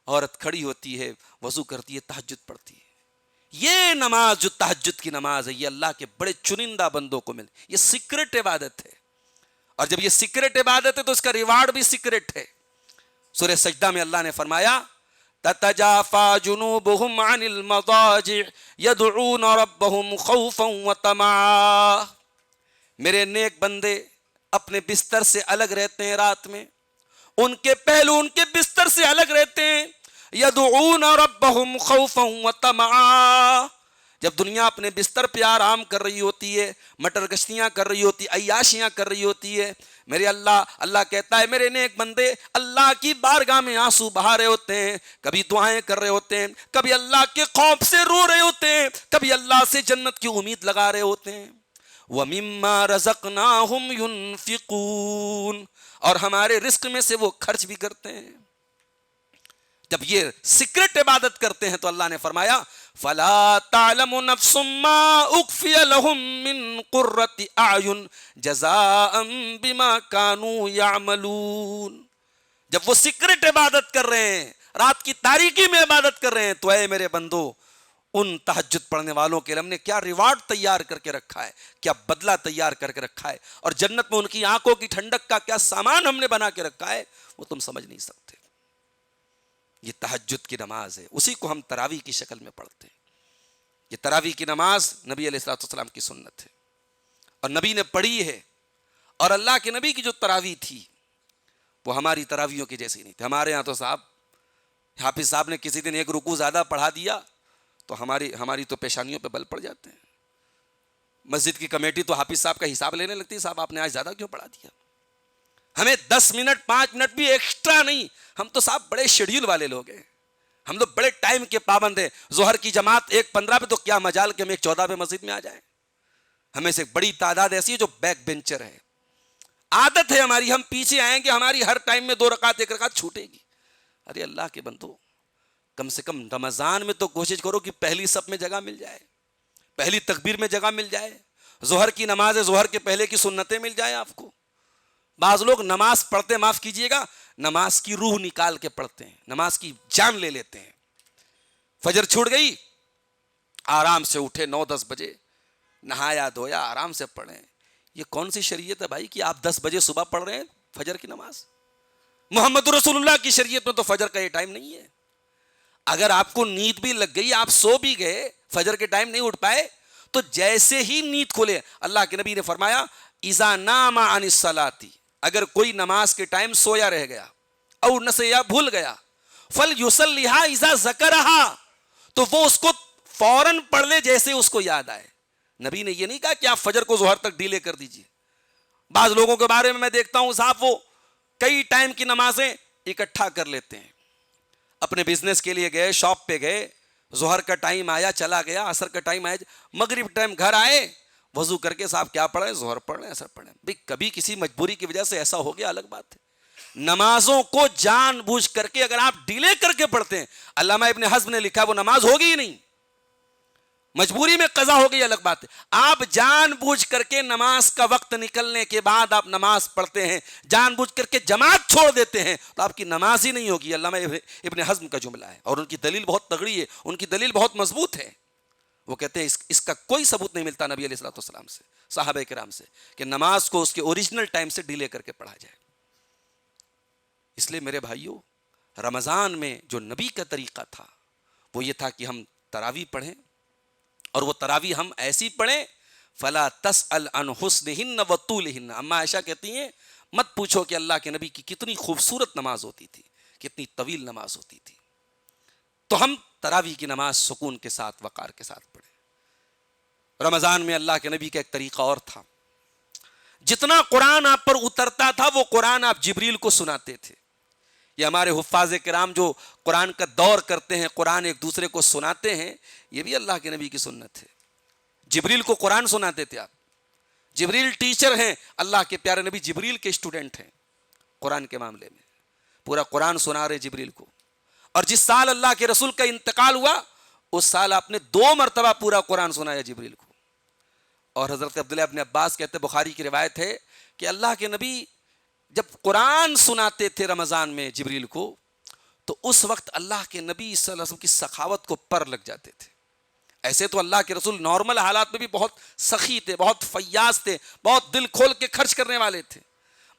عورت کھڑی ہوتی ہے, وضو کرتی ہے, تہجد پڑھتی ہے. یہ نماز جو تہجد کی نماز ہے, یہ اللہ کے بڑے چنندہ بندوں کو ملے. یہ سیکرٹ عبادت ہے, اور جب یہ سیکرٹ عبادت ہے تو اس کا ریوارڈ بھی سیکرٹ ہے. سورہ سجدہ میں اللہ نے فرمایا تتجافا جنوبهم عن المضاجع يدعون ربهم خوفا وطمعا. میرے نیک بندے اپنے بستر سے الگ رہتے ہیں رات میں, ان کے پہلو ان کے بستر سے الگ رہتے ہیں. یدعون ربهم خوفا وطمعا. جب دنیا اپنے بستر پہ آرام کر رہی ہوتی ہے, مٹر گشتیاں کر رہی ہوتی, عیاشیاں کر رہی ہوتی ہے, میرے اللہ کہتا ہے میرے نیک بندے اللہ کی بارگاہ میں آنسو بہا رہے ہوتے ہیں, کبھی دعائیں کر رہے ہوتے ہیں, کبھی اللہ کے خوف سے رو رہے ہوتے ہیں, کبھی اللہ سے جنت کی امید لگا رہے ہوتے ہیں. وَمِمَّا رَزَقْنَاهُمْ يُنْفِقُونَ. اور ہمارے رزق میں سے وہ خرچ بھی کرتے ہیں. جب یہ سیکرٹ عبادت کرتے ہیں تو اللہ نے فرمایا فَلَا تَعْلَمُ نَفْسٌ مَّا أُخْفِيَ لَهُم مِّن قُرَّةِ أَعْيُنٍ جَزَاءً بِمَا كَانُوا يَعْمَلُونَ. جب وہ سیکرٹ عبادت کر رہے ہیں, رات کی تاریکی میں عبادت کر رہے ہیں, تو اے میرے بندو, ان تہجد پڑھنے والوں کے لیے ہم نے کیا ریوارڈ تیار کر کے رکھا ہے, کیا بدلہ تیار کر کے رکھا ہے, اور جنت میں ان کی آنکھوں کی ٹھنڈک کا کیا سامان ہم نے بنا کے رکھا ہے, وہ تم سمجھ نہیں سکتے. یہ تہجد کی نماز ہے, اسی کو ہم تراویح کی شکل میں پڑھتے ہیں. یہ تراویح کی نماز نبی علیہ السلام کی سنت ہے, اور نبی نے پڑھی ہے. اور اللہ کے نبی کی جو تراویح تھی وہ ہماری تراویحوں کی جیسی نہیں تھی. ہمارے یہاں تو حافظ صاحب نے کسی دن 1 رکوع زیادہ پڑھا دیا تو ہماری تو پیشانیوں پہ بل پڑ جاتے ہیں. مسجد کی کمیٹی تو حافظ صاحب کا حساب لینے لگتی ہے, صاحب آپ نے آج زیادہ کیوں پڑھا دیا. ہمیں 10 منٹ 5 منٹ بھی ایکسٹرا نہیں, ہم تو صاحب بڑے شیڈیول والے لوگ ہیں, ہم لوگ بڑے ٹائم کے پابند ہیں. ظہر کی جماعت 1:15 پہ, تو کیا مجال کہ ہم 1:14 پہ مسجد میں آ جائیں. ہمیں سے بڑی تعداد ایسی ہے جو بیک بینچر ہے. عادت ہے ہماری, ہم پیچھے آئیں گے, ہماری ہر ٹائم میں 2 رکعت 1 رکعت چھوٹے گی. ارے اللہ کے بندو, کم سے کم رمضان میں تو کوشش کرو کہ پہلی صف میں جگہ مل جائے, پہلی تکبیر میں جگہ مل جائے, ظہر کی نماز ظہر کے پہلے کی سنتیں مل جائیں آپ کو. بعض لوگ نماز پڑھتے, معاف کیجئے گا, نماز کی روح نکال کے پڑھتے ہیں, نماز کی جان لے لیتے ہیں. فجر چھوٹ گئی, آرام سے اٹھے 9-10 بجے, نہایا دھویا, آرام سے پڑھیں. یہ کون سی شریعت ہے بھائی کہ آپ 10 بجے صبح پڑھ رہے ہیں فجر کی نماز؟ محمد رسول اللہ کی شریعت میں تو فجر کا یہ ٹائم نہیں ہے. اگر آپ کو نیند بھی لگ گئی, آپ سو بھی گئے, فجر کے ٹائم نہیں اٹھ پائے, تو جیسے ہی نیند کھلے, اللہ کے نبی نے فرمایا اذا نام عن الصلاۃ, اگر کوئی نماز کے ٹائم سویا رہ گیا اور نسیا بھول گیا, فلیصلیھا اذا ذکرھا, تو وہ اس کو فوراً پڑھ لے جیسے اس کو یاد آئے. نبی نے یہ نہیں کہا کہ آپ فجر کو ظہر تک ڈیلے کر دیجئے. بعض لوگوں کے بارے میں دیکھتا ہوں صاحب, وہ کئی ٹائم کی نمازیں اکٹھا کر لیتے ہیں. اپنے بزنس کے لیے گئے, شاپ پہ گئے, ظہر کا ٹائم آیا چلا گیا, عصر کا ٹائم آیا, مغرب ٹائم گھر آئے, وضو کر کے صاحب کیا پڑھیں, ظہر پڑھ لیں, عصر پڑھ لیں. بھئی کبھی کسی مجبوری کی وجہ سے ایسا ہو گیا الگ بات ہے. نمازوں کو جان بوجھ کر کے اگر آپ ڈیلے کر کے پڑھتے ہیں, علامہ ابن حزم نے لکھا وہ نماز ہوگی ہی نہیں. مجبوری میں قضا ہو گئی الگ بات ہے. آپ جان بوجھ کر کے نماز کا وقت نکلنے کے بعد آپ نماز پڑھتے ہیں, جان بوجھ کر کے جماعت چھوڑ دیتے ہیں, تو آپ کی نماز ہی نہیں ہوگی. علامہ ابن حزم کا جملہ ہے, اور ان کی دلیل بہت تگڑی ہے, ان کی دلیل بہت مضبوط ہے. وہ کہتے ہیں اس کا کوئی ثبوت نہیں ملتا نبی علیہ الصلوۃ والسلام سے، صحابہ کرام سے، کہ نماز کو اس کے اوریجنل ٹائم سے ڈیلے کر کے پڑھا جائے۔ اس لیے میرے بھائیوں، رمضان میں جو نبی کا طریقہ تھا وہ یہ تھا کہ ہم تراویح پڑھیں، اور وہ تراویح ہم ایسی پڑھیں فلا تسأل عن حسنہن وطولہن۔ اما عائشہ کہتی ہیں مت پوچھو کہ اللہ کے نبی کی کتنی خوبصورت نماز ہوتی تھی، کتنی طویل نماز ہوتی تھی۔ تو ہم تراویح کی نماز سکون کے ساتھ، وقار کے ساتھ پڑھیں۔ رمضان میں اللہ کے نبی کا ایک طریقہ اور تھا، جتنا قرآن آپ پر اترتا تھا وہ قرآن آپ جبریل کو سناتے تھے۔ یہ ہمارے حفاظ کرام جو قرآن کا دور کرتے ہیں، قرآن ایک دوسرے کو سناتے ہیں، یہ بھی اللہ کے نبی کی سنت ہے۔ جبریل کو قرآن سناتے تھے آپ۔ جبریل ٹیچر ہیں، اللہ کے پیارے نبی جبریل کے اسٹوڈنٹ ہیں قرآن کے معاملے میں، پورا قرآن سنا رہے جبریل کو۔ اور جس سال اللہ کے رسول کا انتقال ہوا اس سال آپ نے 2 مرتبہ پورا قرآن سنایا جبریل کو۔ اور حضرت عبداللہ ابن عباس کہتے ہیں، بخاری کی روایت ہے کہ اللہ کے نبی جب قرآن سناتے تھے رمضان میں جبریل کو، تو اس وقت اللہ کے نبی صلی اللہ علیہ وسلم کی سخاوت کو پر لگ جاتے تھے۔ ایسے تو اللہ کے رسول نارمل حالات میں بھی بہت سخی تھے، بہت فیاض تھے، بہت دل کھول کے خرچ کرنے والے تھے،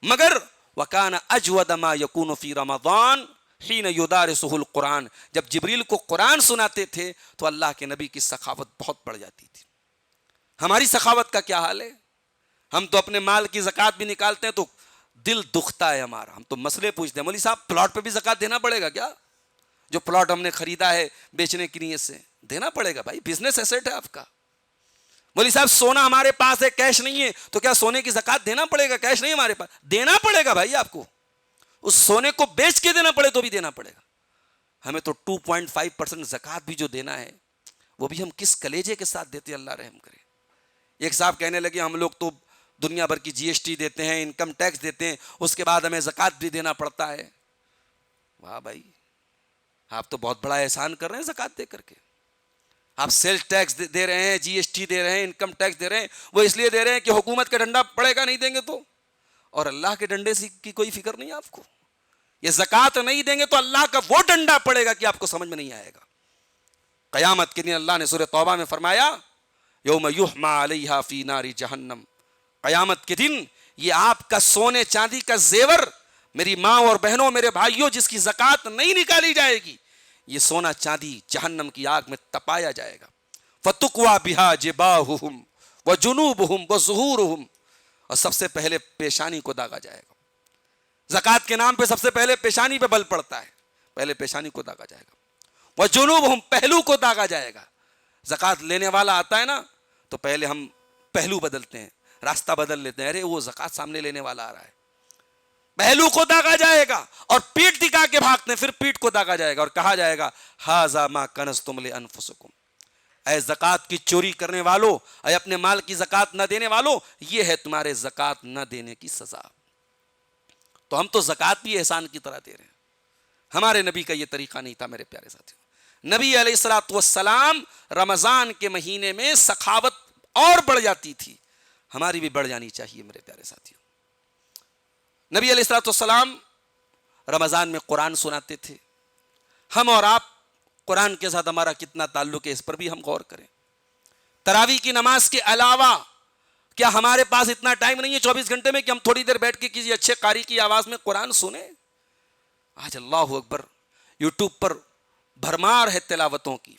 مگر وَكَانَ أَجْوَدَ مَا يَكُونُ فِي رَمَضَانَ حِينَ يُدَارِسُهُ الْقُرْآنَ۔ جب جبریل کو قرآن سناتے تھے تو اللہ کے نبی کی سخاوت بہت بڑھ جاتی تھی۔ ہماری سخاوت کا کیا حال ہے؟ ہم تو اپنے مال کی زکوٰۃ بھی نکالتے ہیں تو دل دکھتا ہے ہمارا، ہم تو مسئلے پوچھتے ہیں، مولوی صاحب پلاٹ پہ بھی زکوٰۃ دینا پڑے گا کیا؟ جو پلاٹ ہم نے خریدا ہے بیچنے کی نیت سے، دینا پڑے گا بھائی، بزنس ایسٹ ہے آپ کا۔ مولوی صاحب سونا ہمارے پاس ہے، کیش نہیں ہے، تو کیا سونے کی زکوٰۃ دینا پڑے گا؟ کیش نہیں ہمارے پاس، دینا پڑے گا بھائی آپ کو، اس سونے کو بیچ کے دینا پڑے تو بھی دینا پڑے گا۔ ہمیں تو 2.5% زکوٰۃ بھی جو دینا ہے وہ بھی ہم کس کلیجے کے ساتھ دیتے ہیں، اللہ رحم کرے۔ ایک صاحب کہنے لگے ہم لوگ تو دنیا بھر کی جی ایس ٹی دیتے ہیں، انکم ٹیکس دیتے ہیں، اس کے بعد ہمیں زکوٰۃ بھی دینا پڑتا ہے۔ واہ بھائی، آپ تو بہت بڑا احسان کر رہے ہیں زکوٰۃ دے کر کے۔ آپ سیلز ٹیکس دے رہے ہیں، جی ایس ٹی دے رہے ہیں، انکم ٹیکس دے رہے ہیں، وہ اس لیے دے رہے ہیں کہ حکومت کا ڈنڈا پڑے گا نہیں دیں گے تو، اور اللہ کے ڈنڈے کی کوئی فکر نہیں ہے آپ کو۔ یہ زکوٰۃ نہیں دیں گے تو اللہ کا وہ ڈنڈا پڑے گا کہ آپ کو سمجھ میں نہیں آئے گا۔ قیامت کے دن اللہ نے سورہ توبہ میں فرمایا یوم یحمى علیہا فی نار جہنم، قیامت کے دن یہ آپ کا سونے چاندی کا زیور، میری ماں اور بہنوں، میرے بھائیوں، جس کی زکوٰۃ نہیں نکالی جائے گی، یہ سونا چاندی جہنم کی آگ میں تپایا جائے گا۔ فَتُقْوَى بِهَا جِبَاهُهُمْ وَجُنُوبُهُمْ وَظُهُورُهُمْ، اور سب سے پہلے پیشانی کو داغا جائے گا۔ زکوٰۃ کے نام پہ سب سے پہلے پیشانی پہ بل پڑتا ہے، پہلے پیشانی کو داغا جائے گا۔ وَجُنُوبُهُمْ، پہلو کو داغا جائے گا۔ زکوٰۃ لینے والا آتا ہے نا تو پہلے ہم پہلو بدلتے ہیں، راستہ بدل لیتے ہیں، ارے وہ زکوٰۃ سامنے لینے والا آ رہا ہے، پہلو کو داغا جائے گا، اور پیٹ دکھا کے بھاگتے ہیں، پھر پیٹ کو داغا جائے گا اور کہا جائے گا ھذا ما کنزتم لانفسکم، اے زکوٰۃ کی چوری کرنے والو، اے اپنے مال کی زکوٰۃ نہ دینے والو، یہ ہے تمہارے زکوٰۃ نہ دینے کی سزا۔ تو ہم تو زکوٰۃ بھی احسان کی طرح دے رہے ہیں۔ ہمارے نبی کا یہ طریقہ نہیں تھا میرے پیارے ساتھیوں۔ نبی علیہ الصلوۃ والسلام رمضان کے مہینے میں سخاوت اور بڑھ جاتی تھی، ہماری بھی بڑھ جانی چاہیے میرے پیارے ساتھیوں۔ نبی علیہ الصلوۃ والسلام رمضان میں قرآن سناتے تھے۔ ہم اور آپ قرآن کے ساتھ ہمارا کتنا تعلق ہے، اس پر بھی ہم غور کریں۔ تراویح کی نماز کے علاوہ کیا ہمارے پاس اتنا ٹائم نہیں ہے 24 گھنٹے میں کہ ہم تھوڑی دیر بیٹھ کے کسی اچھے قاری کی آواز میں قرآن سنیں؟ آج اللہ اکبر، یوٹیوب پر بھرمار ہے تلاوتوں کی۔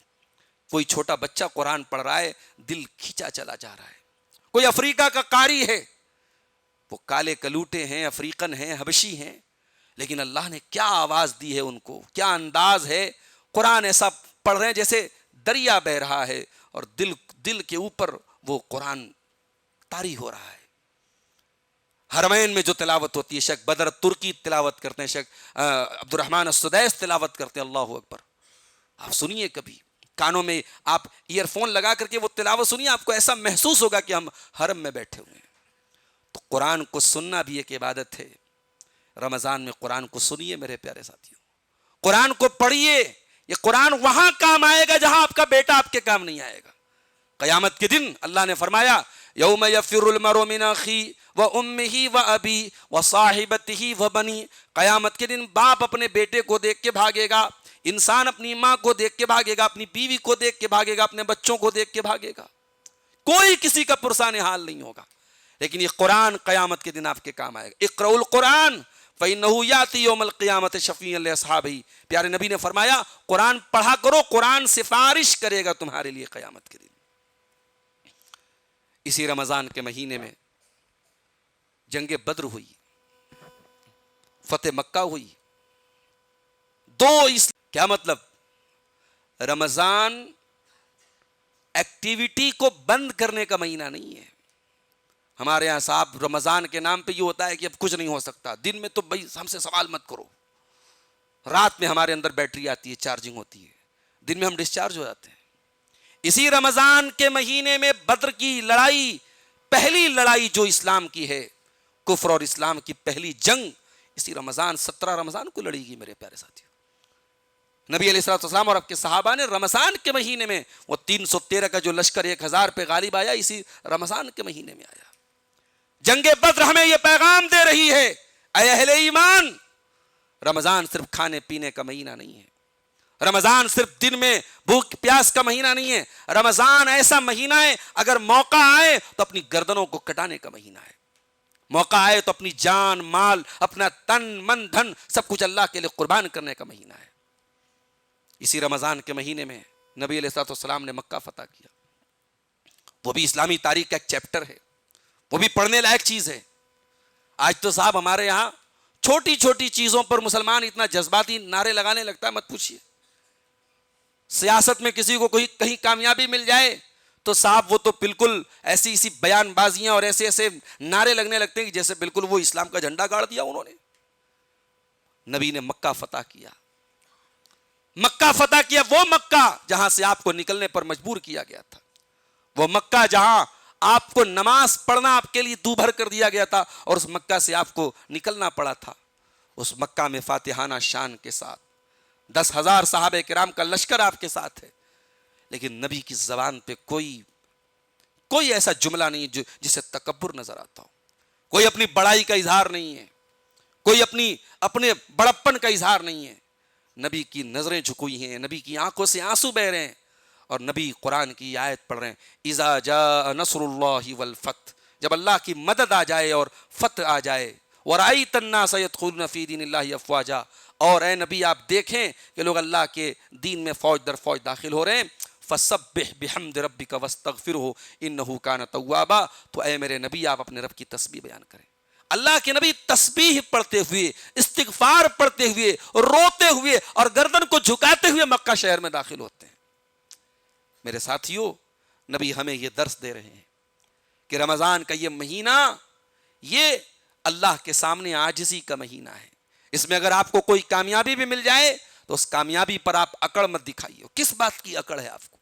کوئی چھوٹا بچہ قرآن پڑھ رہا ہے، دل کھینچا چلا جا رہا ہے۔ کوئی افریقہ کا قاری ہے، وہ کالے کلوٹے ہیں، افریقن ہیں، حبشی ہیں، لیکن اللہ نے کیا آواز دی ہے ان کو، کیا انداز ہے، قرآن ایسا پڑھ رہے ہیں جیسے دریا بہہ رہا ہے، اور دل کے اوپر وہ قرآن طاری ہو رہا ہے۔ حرمین میں جو تلاوت ہوتی ہے، شیخ بدر ترکی تلاوت کرتے ہیں، شیخ عبد الرحمن السدیس تلاوت کرتے ہیں، اللہ اکبر۔ آپ سنیے، کبھی کانوں میں آپ ایئر فون لگا کر کے وہ تلاوت سنیے، آپ کو ایسا محسوس ہوگا کہ ہم حرم میں بیٹھے ہوئے ہیں۔ تو قرآن کو سننا بھی ایک عبادت ہے۔ رمضان میں قرآن کو سنیے میرے پیارے ساتھیوں، قرآن کو پڑھیے۔ یہ قرآن وہاں کام آئے گا جہاں آپ کا بیٹا آپ کے کام نہیں آئے گا۔ قیامت کے دن اللہ نے فرمایا یوم یفر المرء من اخی وَأُمِّهِ وَأَبِي وَصَاحِبَتِهِ وَبَنِيهِ، قیامت کے دن باپ اپنے بیٹے کو دیکھ کے بھاگے گا، انسان اپنی ماں کو دیکھ کے بھاگے گا، اپنی بیوی کو دیکھ کے بھاگے گا، اپنے بچوں کو دیکھ کے بھاگے گا، کوئی کسی کا پرسان حال نہیں ہوگا۔ لیکن یہ قرآن قیامت کے دن آپ کے کام آئے گا۔ اقرؤ القرآن فَإِنَّهُ يَأْتِي يَوْمَ الْقِيَامَةِ شَفِيعًا لِأَصْحَابِهِ، پیارے نبی نے فرمایا قرآن پڑھا کرو، قرآن سفارش کرے گا تمہارے لیے قیامت کے دن۔ اسی رمضان کے مہینے میں جنگ بدر ہوئی، فتح مکہ ہوئی، کیا مطلب؟ رمضان ایکٹیویٹی کو بند کرنے کا مہینہ نہیں ہے۔ ہمارے یہاں صاحب رمضان کے نام پہ یہ ہوتا ہے کہ اب کچھ نہیں ہو سکتا، دن میں تو بھائی ہم سے سوال مت کرو، رات میں ہمارے اندر بیٹری آتی ہے، چارجنگ ہوتی ہے، دن میں ہم ڈسچارج ہو جاتے ہیں۔ اسی رمضان کے مہینے میں بدر کی لڑائی، پہلی لڑائی جو اسلام کی ہے، کفر اور اسلام کی پہلی جنگ، اسی رمضان 17 رمضان کو لڑی گئی میرے پیارے ساتھیوں۔ نبی علیہ الصلوۃ والسلام اور آپ کے صحابہ نے رمضان کے مہینے میں، وہ 313 کا جو لشکر 1000 پہ غالب آیا، اسی رمضان کے مہینے میں آیا۔ جنگ بدر ہمیں یہ پیغام دے رہی ہے، اے اہل ایمان، رمضان صرف کھانے پینے کا مہینہ نہیں ہے، رمضان صرف دن میں بھوک پیاس کا مہینہ نہیں ہے، رمضان ایسا مہینہ ہے اگر موقع آئے تو اپنی گردنوں کو کٹانے کا مہینہ ہے، موقع آئے تو اپنی جان مال، اپنا تن من دھن سب کچھ اللہ کے لیے قربان کرنے کا مہینہ ہے۔ اسی رمضان کے مہینے میں نبی علیہ الصلوۃ والسلام نے مکہ فتح کیا، وہ بھی اسلامی تاریخ کا ایک چیپٹر ہے، وہ بھی پڑھنے لائق چیز ہے۔ آج تو صاحب ہمارے یہاں چھوٹی چھوٹی چیزوں پر مسلمان اتنا جذباتی نعرے لگانے لگتا ہے، مت پوچھیے۔ سیاست میں کسی کو کہیں کامیابی مل جائے تو صاحب وہ تو بالکل ایسی اسی بیان بازیاں اور ایسے ایسے نعرے لگنے لگتے ہیں کہ جیسے بالکل وہ اسلام کا جھنڈا گاڑ دیا انہوں نے۔ نبی نے مکہ فتح کیا، مکہ فتح کیا، وہ مکہ جہاں سے آپ کو نکلنے پر مجبور کیا گیا تھا، وہ مکہ جہاں آپ کو نماز پڑھنا آپ کے لیے دو بھر کر دیا گیا تھا اور اس مکہ سے آپ کو نکلنا پڑا تھا۔ اس مکہ میں فاتحانہ شان کے ساتھ 10,000 صحابہ کرام کا لشکر آپ کے ساتھ ہے، لیکن نبی کی زبان پہ کوئی ایسا جملہ نہیں جسے تکبر نظر آتا ہو، کوئی اپنی بڑائی کا اظہار نہیں ہے، کوئی اپنے بڑپن کا اظہار نہیں ہے۔ نبی کی نظریں جھکوئی ہیں، نبی کی آنکھوں سے آنسو بہ رہے ہیں، اور نبی قرآن کی آیت پڑھ رہے ہیں، اذا جاء نصر اللہ والفتح، جب اللہ کی مدد آ جائے اور فتح آ جائے، ورأیت الناس يدخلون فی دین اللہ افواجا، اور اے نبی آپ دیکھیں کہ لوگ اللہ کے دین میں فوج در فوج داخل ہو رہے ہیں، فسبح بحمد ربک واستغفرہ انہ کان توابا، تو اے میرے نبی آپ اپنے رب کی تسبیح بیان کریں۔ اللہ کے نبی تسبیح پڑھتے ہوئے، استغفار پڑھتے ہوئے، روتے ہوئے اور گردن کو جھکاتے ہوئے مکہ شہر میں داخل ہوتے ہیں۔ میرے ساتھیوں، نبی ہمیں یہ درس دے رہے ہیں کہ رمضان کا یہ مہینہ، یہ اللہ کے سامنے عاجزی کا مہینہ ہے۔ اس میں اگر آپ کو کوئی کامیابی بھی مل جائے تو اس کامیابی پر آپ اکڑ مت دکھائیے۔ کس بات کی اکڑ ہے آپ کو؟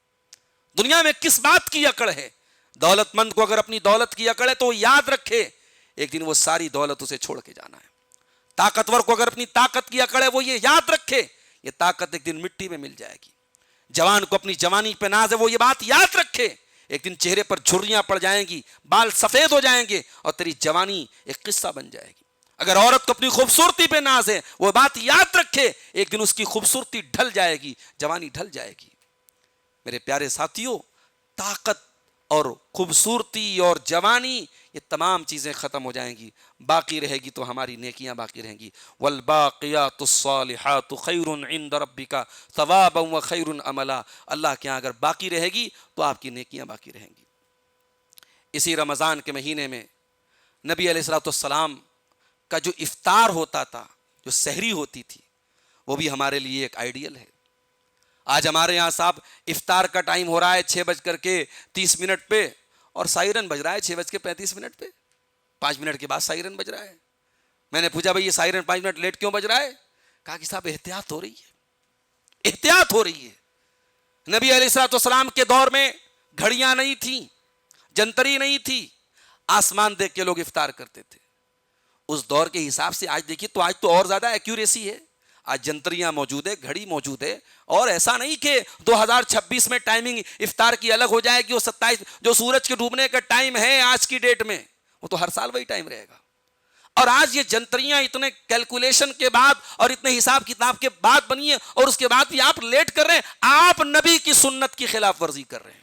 دنیا میں کس بات کی اکڑ ہے؟ دولت مند کو اگر اپنی دولت کی اکڑ ہے تو وہ یاد رکھے ایک دن وہ ساری دولت اسے چھوڑ کے جانا ہے۔ طاقتور کو اگر اپنی طاقت کی اکڑ ہے وہ یہ یاد رکھے یہ طاقت ایک دن مٹی میں مل جائے گی۔ جوان کو اپنی جوانی پہ ناز ہے وہ یہ بات یاد رکھے ایک دن چہرے پر جھریاں پڑ جائیں گی، بال سفید ہو جائیں گے اور تیری جوانی ایک قصہ بن جائے گی۔ اگر عورت کو اپنی خوبصورتی پہ ناز ہے وہ بات یاد رکھے ایک دن اس کی خوبصورتی ڈھل جائے گی، جوانی ڈھل جائے گی۔ میرے پیارے ساتھیوں، طاقت اور خوبصورتی اور جوانی یہ تمام چیزیں ختم ہو جائیں گی، باقی رہے گی تو ہماری نیکیاں باقی رہیں گی۔ والباقیات الصالحات خیر عند ربک ثوابا وخیر عملا، اللہ کے یہاں اگر باقی رہے گی تو آپ کی نیکیاں باقی رہیں گی۔ اسی رمضان کے مہینے میں نبی علیہ الصلوۃ والسلام کا جو افطار ہوتا تھا، جو سحری ہوتی تھی، وہ بھی ہمارے لیے ایک آئیڈیل ہے۔ آج ہمارے یہاں صاحب افطار کا ٹائم ہو رہا ہے 6:30 پہ اور سائرن بج رہا ہے 6:35 پہ، 5 منٹ کے بعد سائرن بج رہا ہے۔ میں نے پوچھا بھائی یہ سائرن 5 منٹ لیٹ کیوں بج رہا ہے؟ کہا کہ صاحب احتیاط ہو رہی ہے، احتیاط ہو رہی ہے۔ نبی علیہ الصلوۃ والسلام کے دور میں گھڑیاں نہیں تھیں، جنتری نہیں تھی، آسمان دیکھ کے لوگ افطار کرتے تھے۔ اس دور کے حساب سے آج دیکھیے تو آج تو اور زیادہ ایکیوریسی ہے، آج جنتریاں موجود ہے، گھڑی موجود ہے، اور ایسا نہیں کہ 2026 میں ٹائمنگ افطار کی الگ ہو جائے گی، وہ 27 جو سورج کے ڈوبنے کا ٹائم ہے آج کی ڈیٹ میں وہ تو ہر سال وہی ٹائم رہے گا. اور آج یہ جنتریاں اتنے کیلکولیشن کے بعد اور اتنے حساب کتاب کے بعد بنی ہے اور اس کے بعد بھی آپ لیٹ کر رہے ہیں. آپ نبی کی سنت کی خلاف ورزی کر رہے ہیں.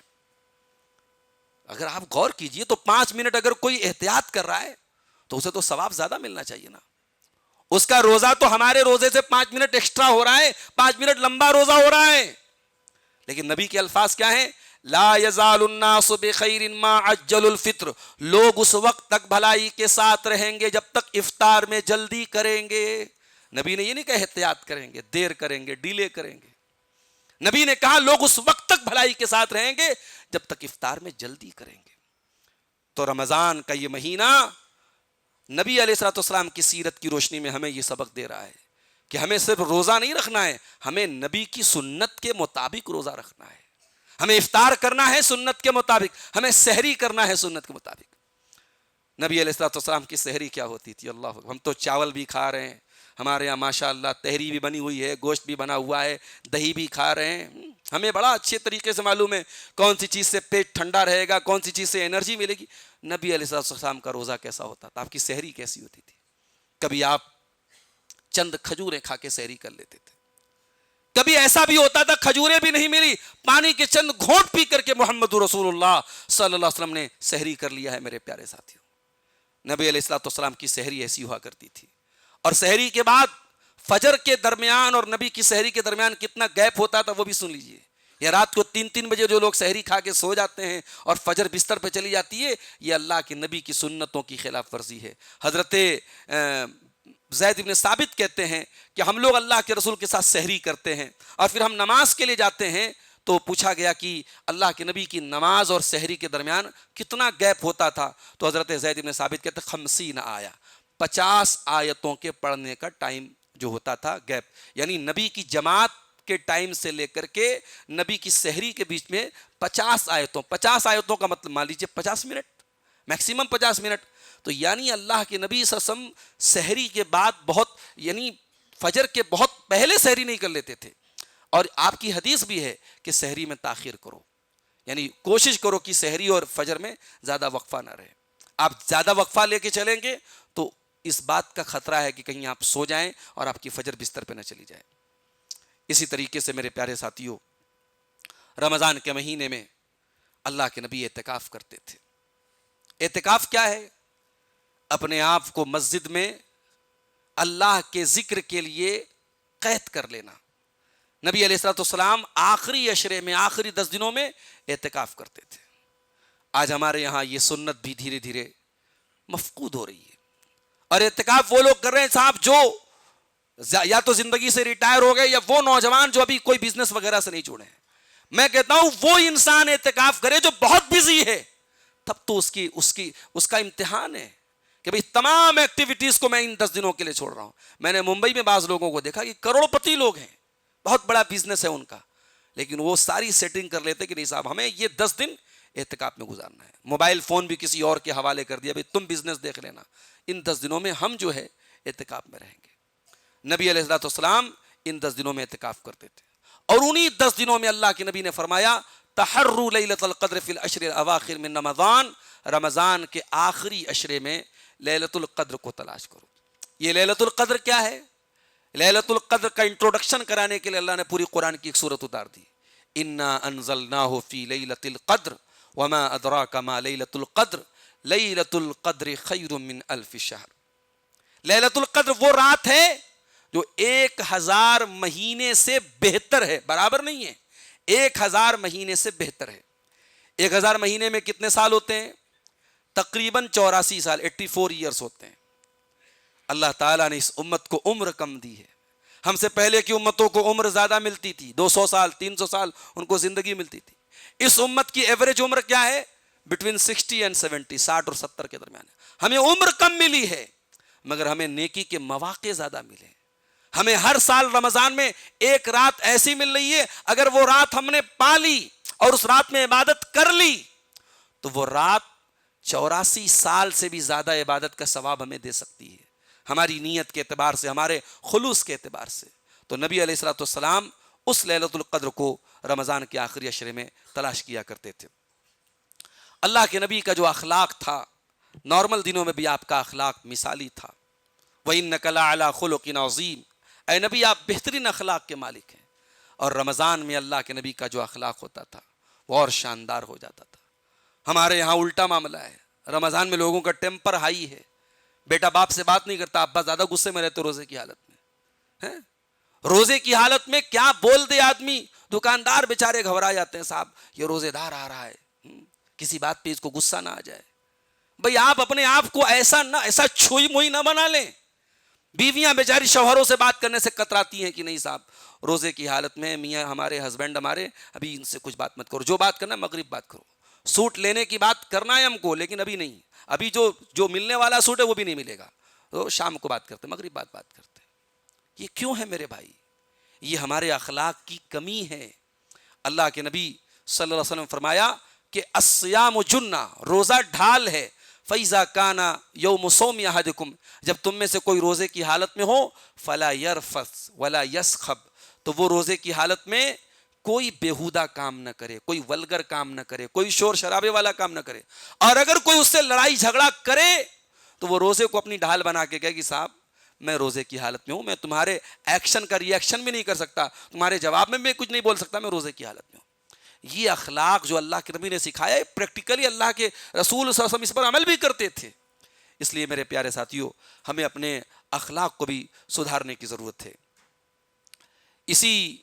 اگر آپ غور کیجئے تو 5 منٹ اگر کوئی احتیاط کر رہا ہے تو اسے تو ثواب زیادہ ملنا چاہیے نا. اس کا روزہ تو ہمارے روزے سے 5 منٹ ایکسٹرا ہو رہا ہے, 5 منٹ لمبا روزہ ہو رہا ہے. لیکن نبی کے الفاظ کیا ہیں؟ لا یزال الناس بخیر ما عجل الفطر. لوگ اس وقت تک بھلائی کے ساتھ رہیں گے جب تک افطار میں جلدی کریں گے. نبی نے یہ نہیں کہا احتیاط کریں گے, دیر کریں گے, ڈیلے کریں گے. نبی نے کہا لوگ اس وقت تک بھلائی کے ساتھ رہیں گے جب تک افطار میں جلدی کریں گے. تو رمضان کا یہ مہینہ نبی علیہ الصلوۃ والسلام کی سیرت کی روشنی میں ہمیں یہ سبق دے رہا ہے کہ ہمیں صرف روزہ نہیں رکھنا ہے, ہمیں نبی کی سنت کے مطابق روزہ رکھنا ہے. ہمیں افطار کرنا ہے سنت کے مطابق, ہمیں سحری کرنا ہے سنت کے مطابق. نبی علیہ الصلوۃ والسلام کی سحری کیا ہوتی تھی؟ اللہ اکبر. ہم تو چاول بھی کھا رہے ہیں, ہمارے یہاں ماشاءاللہ تحری بھی بنی ہوئی ہے, گوشت بھی بنا ہوا ہے, دہی بھی کھا رہے ہیں. ہمیں بڑا اچھے طریقے سے معلوم ہے کون سی چیز سے پیٹ ٹھنڈا رہے گا, کون سی چیز سے انرجی ملے گی. نبی علیہ الصلوۃ والسلام کا روزہ کیسا ہوتا تھا؟ آپ کی سحری کیسی ہوتی تھی؟ کبھی آپ چند کھجوریں کھا کے سحری کر لیتے تھے. کبھی ایسا بھی ہوتا تھا کھجوریں بھی نہیں ملی, پانی کے چند گھونٹ پی کر کے محمد رسول اللہ صلی اللہ علیہ وسلم نے سحری کر لیا ہے. میرے پیارے ساتھیوں, نبی علیہ الصلوۃ والسلام کی سحری ایسی ہوا کرتی تھی. اور سحری کے بعد فجر کے درمیان اور نبی کی سحری کے درمیان کتنا گیپ ہوتا تھا وہ بھی سن لیجئے. یہ رات کو 3 بجے جو لوگ سحری کھا کے سو جاتے ہیں اور فجر بستر پہ چلی جاتی ہے, یہ اللہ کے نبی کی سنتوں کی خلاف ورزی ہے. حضرت زید بن ثابت کہتے ہیں کہ ہم لوگ اللہ کے رسول کے ساتھ سحری کرتے ہیں اور پھر ہم نماز کے لیے جاتے ہیں. تو پوچھا گیا کہ اللہ کے نبی کی نماز اور سحری کے درمیان کتنا گیپ ہوتا تھا؟ تو حضرت زید بن ثابت کہتے ہیں 50 آیا, 50 آیتوں کے پڑھنے کا ٹائم جو ہوتا تھا گیپ. یعنی نبی کی جماعت کے ٹائم سے لے کر کے نبی کی سحری کے بیچ میں 50 آیتوں کا مطلب مان لیجیے 50 منٹ, میکسیمم 50 منٹ. تو یعنی اللہ کے نبی صلی اللہ علیہ وسلم سحری کے بعد بہت, یعنی فجر کے بہت پہلے سحری نہیں کر لیتے تھے. اور آپ کی حدیث بھی ہے کہ سحری میں تاخیر کرو, یعنی کوشش کرو کہ سحری اور فجر میں زیادہ وقفہ نہ رہے. آپ زیادہ وقفہ لے کے چلیں گے تو اس بات کا خطرہ ہے کہ کہیں آپ سو جائیں اور آپ کی فجر بستر پہ نہ چلی جائے. اسی طریقے سے میرے پیارے ساتھیوں, رمضان کے مہینے میں اللہ کے نبی اعتکاف کرتے تھے. اعتکاف کیا ہے؟ اپنے آپ کو مسجد میں اللہ کے ذکر کے لیے قید کر لینا. نبی علیہ الصلوۃ والسلام آخری عشرے میں, آخری 10 دنوں میں اعتکاف کرتے تھے. آج ہمارے یہاں یہ سنت بھی دھیرے دھیرے مفقود ہو رہی ہے. اور اعتکاف وہ لوگ کر رہے ہیں صاحب جو یا تو زندگی سے ریٹائر ہو گئے یا وہ نوجوان جو ابھی کوئی بزنس وغیرہ سے نہیں چھوڑے ہیں. میں کہتا ہوں وہ انسان اعتکاف کرے جو بہت بزی ہے, تب تو اس کا امتحان ہے کہ بھئی تمام ایکٹیویٹیز کو میں ان 10 دنوں کے لیے چھوڑ رہا ہوں. میں نے ممبئی میں بعض لوگوں کو دیکھا کہ کروڑ پتی لوگ ہیں, بہت بڑا بزنس ہے ان کا, لیکن وہ ساری سیٹنگ کر لیتے کہ نہیں صاحب ہمیں یہ 10 دن اعتکاف میں گزارنا ہے. موبائل فون بھی کسی اور کے حوالے کر دیا, بھئی تم بزنس دیکھ لینا, ان 10 دنوں میں ہم جو ہے اعتکاف میں رہیں گے. نبی علیہ الصلوۃ والسلام ان 10 دنوں میں اعتکاف کرتے تھے. اور انہی 10 دنوں میں اللہ کے نبی نے فرمایا تحروا لیلۃ القدر فی العشر الاواخر من رمضان, رمضان کے آخری عشرے میں لیلۃ القدر کو تلاش کرو. یہ لیلۃ القدر کیا ہے؟ لیلۃ القدر کا انٹروڈکشن کرانے کے لیے اللہ نے پوری قرآن کی ایک سورت اتار دی. انا انزلناہ فی لیلۃ القدر وما ادراک ما لیلۃ القدر لیلۃ القدر خیر من الف شہر. لیلۃ القدر وہ رات ہے جو 1000 مہینے سے بہتر ہے, برابر نہیں ہے, 1000 مہینے سے بہتر ہے. 1000 مہینے میں کتنے سال ہوتے ہیں؟ تقریباً 84 سال, 84 ایئرس ہوتے ہیں. اللہ تعالیٰ نے اس امت کو عمر کم دی ہے. ہم سے پہلے کی امتوں کو عمر زیادہ ملتی تھی, 200 سال 300 سال ان کو زندگی ملتی تھی. اس امت کی ایوریج عمر کیا ہے؟ بٹوین 60 and 70, 60 اور 70 کے درمیان. ہمیں عمر کم ملی ہے مگر ہمیں نیکی کے مواقع زیادہ ملے. ہمیں ہر سال رمضان میں ایک رات ایسی مل رہی ہے, اگر وہ رات ہم نے پا لی اور اس رات میں عبادت کر لی تو وہ رات 84 سال سے بھی زیادہ عبادت کا ثواب ہمیں دے سکتی ہے, ہماری نیت کے اعتبار سے, ہمارے خلوص کے اعتبار سے. تو نبی علیہ الصلوۃ والسلام اس لیلۃ القدر کو رمضان کے آخری عشرے میں تلاش کیا کرتے تھے. اللہ کے نبی کا جو اخلاق تھا, نارمل دنوں میں بھی آپ کا اخلاق مثالی تھا. وَإِنَّكَ لَعَلَىٰ خُلُقٍ عَظِيمٍ، اے نبی آپ بہترین اخلاق کے مالک ہیں. اور رمضان میں اللہ کے نبی کا جو اخلاق ہوتا تھا وہ اور شاندار ہو جاتا تھا. ہمارے یہاں الٹا معاملہ ہے. رمضان میں لوگوں کا ٹیمپر ہائی ہے. بیٹا باپ سے بات نہیں کرتا، ابا زیادہ غصے میں رہتے روزے کی حالت میں. روزے کی حالت میں کیا بول دے آدمی، دکاندار بیچارے گھبرا جاتے ہیں، صاحب یہ روزے دار آ رہا ہے، کسی بات پہ اس کو غصہ نہ آ جائے. بھئی آپ اپنے آپ کو ایسا چھوئی موئی نہ بنا لیں. بیویاں بیچاری شوہروں سے بات کرنے سے کتراتی ہیں کہ نہیں صاحب روزے کی حالت میں میاں ہمارے ہسبینڈ ہمارے ابھی ان سے کچھ بات مت کرو، جو بات کرنا مغرب بات کرو. سوٹ لینے کی بات کرنا ہے ہم کو لیکن ابھی نہیں، ابھی جو ملنے والا سوٹ ہے وہ بھی نہیں ملے گا، تو شام کو بات کرتے، مغرب بات کرتے. یہ کیوں ہے میرے بھائی؟ یہ ہمارے اخلاق کی کمی ہے. اللہ کے نبی صلی اللہ علیہ وسلم فرمایا کہ الصیام جنہ، روزہ ڈھال ہے. فَإِذَا كَانَ يَوْمُ صَوْمِ أَحَدِكُمْ، جب تم میں سے کوئی روزے کی حالت میں ہو، فَلَا يَرْفَثْ وَلَا يَسْخَبْ، تو وہ روزے کی حالت میں کوئی بیہودہ کام نہ کرے، کوئی ولگر کام نہ کرے، کوئی شور شرابے والا کام نہ کرے. اور اگر کوئی اس سے لڑائی جھگڑا کرے تو وہ روزے کو اپنی ڈھال بنا کے کہے کہ صاحب میں روزے کی حالت میں ہوں، میں تمہارے ایکشن کا ری ایکشن بھی نہیں کر سکتا، تمہارے جواب میں بھی کچھ نہیں بول سکتا، میں روزے کی حالت میں ہوں. یہ اخلاق جو اللہ کے نبی نے سکھایا ہے، پریکٹیکلی اللہ کے رسول صلی اللہ علیہ وسلم اس پر عمل بھی کرتے تھے. اس لیے میرے پیارے ساتھیوں، ہمیں اپنے اخلاق کو بھی سدھارنے کی ضرورت ہے. اسی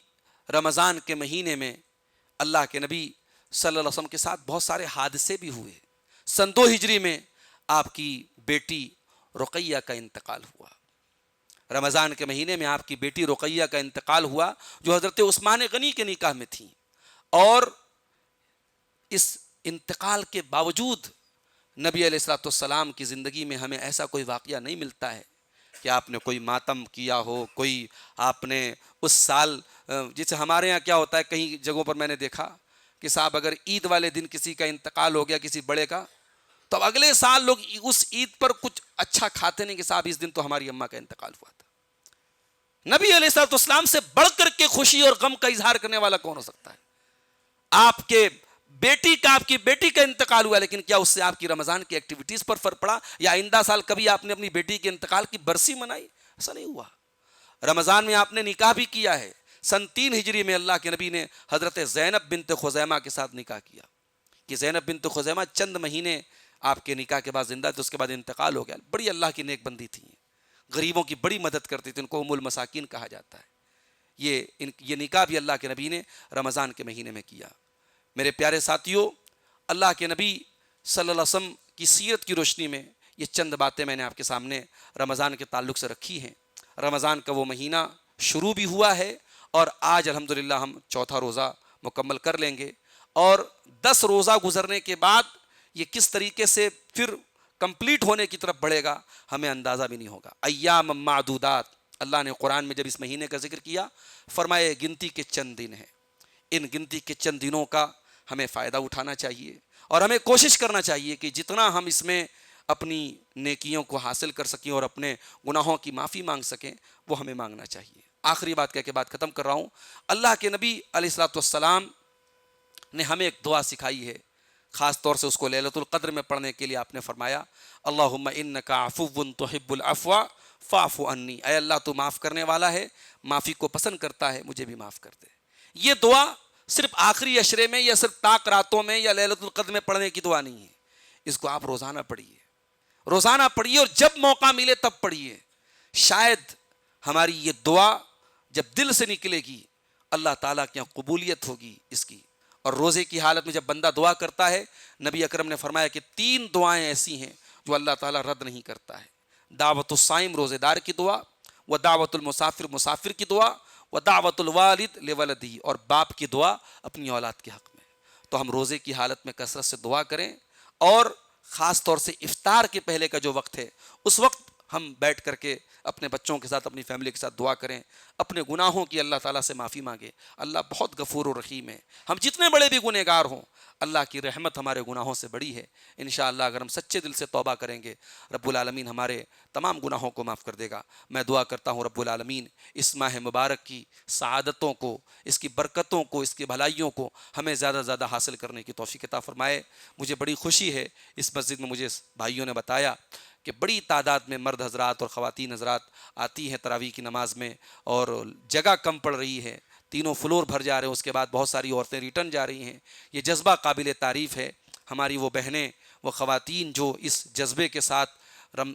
رمضان کے مہینے میں اللہ کے نبی صلی اللہ علیہ وسلم کے ساتھ بہت سارے حادثے بھی ہوئے. سن 2 ہجری میں آپ کی بیٹی رقیہ کا انتقال ہوا. رمضان کے مہینے میں آپ کی بیٹی رقیہ کا انتقال ہوا جو حضرت عثمان غنی کے نکاح میں تھیں. اور اس انتقال کے باوجود نبی علیہ الصلوۃ والسلام کی زندگی میں ہمیں ایسا کوئی واقعہ نہیں ملتا ہے کہ آپ نے کوئی ماتم کیا ہو، کوئی آپ نے اس سال، جیسے ہمارے ہاں کیا ہوتا ہے کئی جگہوں پر میں نے دیکھا کہ صاحب اگر عید والے دن کسی کا انتقال ہو گیا کسی بڑے کا، تو اب اگلے سال لوگ اس عید پر کچھ اچھا کھاتے نہیں کہ صاحب اس دن تو ہماری اماں کا انتقال ہوا تھا. نبی علیہ الصلوۃ والسلام سے بڑھ کر کے خوشی اور غم کا اظہار کرنے والا کون ہو سکتا ہے؟ آپ کے آپ کی بیٹی کا انتقال ہوا، لیکن کیا اس سے آپ کی رمضان کی ایکٹیویٹیز پر فرق پڑا؟ یا آئندہ سال کبھی آپ نے اپنی بیٹی کے انتقال کی برسی منائی؟ ایسا نہیں ہوا. رمضان میں آپ نے نکاح بھی کیا ہے. سن 3 ہجری میں اللہ کے نبی نے حضرت زینب بنت خزیمہ کے ساتھ نکاح کیا کہ زینب بنت خزیمہ چند مہینے آپ کے نکاح کے بعد زندہ تھے، اس کے بعد انتقال ہو گیا. بڑی اللہ کی نیک بندی تھی، غریبوں کی بڑی مدد کرتی تھی، ان کو ام المساکین کہا جاتا ہے. یہ نکاح بھی اللہ کے نبی نے رمضان کے مہینے میں کیا. میرے پیارے ساتھیوں، اللہ کے نبی صلی اللہ علیہ وسلم کی سیرت کی روشنی میں یہ چند باتیں میں نے آپ کے سامنے رمضان کے تعلق سے رکھی ہیں. رمضان کا وہ مہینہ شروع بھی ہوا ہے اور آج الحمدللہ ہم 4تھا روزہ مکمل کر لیں گے، اور 10 روزہ گزرنے کے بعد یہ کس طریقے سے پھر کمپلیٹ ہونے کی طرف بڑھے گا ہمیں اندازہ بھی نہیں ہوگا. ایام معدودات، اللہ نے قرآن میں جب اس مہینے کا ذکر کیا فرمائے گنتی کے چند دن ہیں. ان گنتی کے چند دنوں کا ہمیں فائدہ اٹھانا چاہیے اور ہمیں کوشش کرنا چاہیے کہ جتنا ہم اس میں اپنی نیکیوں کو حاصل کر سکیں اور اپنے گناہوں کی معافی مانگ سکیں وہ ہمیں مانگنا چاہیے. آخری بات کہہ کے بات ختم کر رہا ہوں. اللہ کے نبی علیہ الصلوۃ والسلام نے ہمیں ایک دعا سکھائی ہے، خاص طور سے اس کو لیلۃ القدر میں پڑھنے کے لیے آپ نے فرمایا اللہم انک عفو تحب العفو فاعف عنی، اے اللہ تو معاف کرنے والا ہے، معافی کو پسند کرتا ہے، مجھے بھی معاف کر دے. یہ دعا صرف آخری عشرے میں یا صرف طاق راتوں میں یا لیلۃ القدر میں پڑھنے کی دعا نہیں ہے. اس کو آپ روزانہ پڑھیے اور جب موقع ملے تب پڑھیے. شاید ہماری یہ دعا جب دل سے نکلے گی اللہ تعالیٰ کے یہاں قبولیت ہوگی اس کی. اور روزے کی حالت میں جب بندہ دعا کرتا ہے، نبی اکرم نے فرمایا کہ 3 دعائیں ایسی ہیں جو اللہ تعالیٰ رد نہیں کرتا ہے. دعوت الصائم، روزے دار کی دعا، و دعوت المسافر، مسافر کی دعا، و دعوت الوالد لولدہ، اور باپ کی دعا اپنی اولاد کے حق میں. تو ہم روزے کی حالت میں کثرت سے دعا کریں، اور خاص طور سے افطار کے پہلے کا جو وقت ہے اس وقت ہم بیٹھ کر کے اپنے بچوں کے ساتھ، اپنی فیملی کے ساتھ دعا کریں، اپنے گناہوں کی اللہ تعالیٰ سے معافی مانگیں۔ اللہ بہت غفور و رحیم ہے، ہم جتنے بڑے بھی گنہگار ہوں، اللہ کی رحمت ہمارے گناہوں سے بڑی ہے۔ انشاءاللہ اگر ہم سچے دل سے توبہ کریں گے، رب العالمین ہمارے تمام گناہوں کو معاف کر دے گا۔ میں دعا کرتا ہوں رب العالمین اس ماہ مبارک کی سعادتوں کو، اس کی برکتوں کو، اس کی بھلائیوں کو ہمیں زیادہ زیادہ حاصل کرنے کی توفیق عطا فرمائے۔ مجھے بڑی خوشی ہے، اس مسجد میں مجھے بھائیوں نے بتایا کہ بڑی تعداد میں مرد حضرات اور خواتین حضرات آتی ہیں تراویح کی نماز میں، اور جگہ کم پڑ رہی ہے، تینوں فلور بھر جا رہے ہیں، اس کے بعد بہت ساری عورتیں ریٹرن جا رہی ہیں۔ یہ جذبہ قابل تعریف ہے۔ ہماری وہ بہنیں، وہ خواتین جو اس جذبے کے ساتھ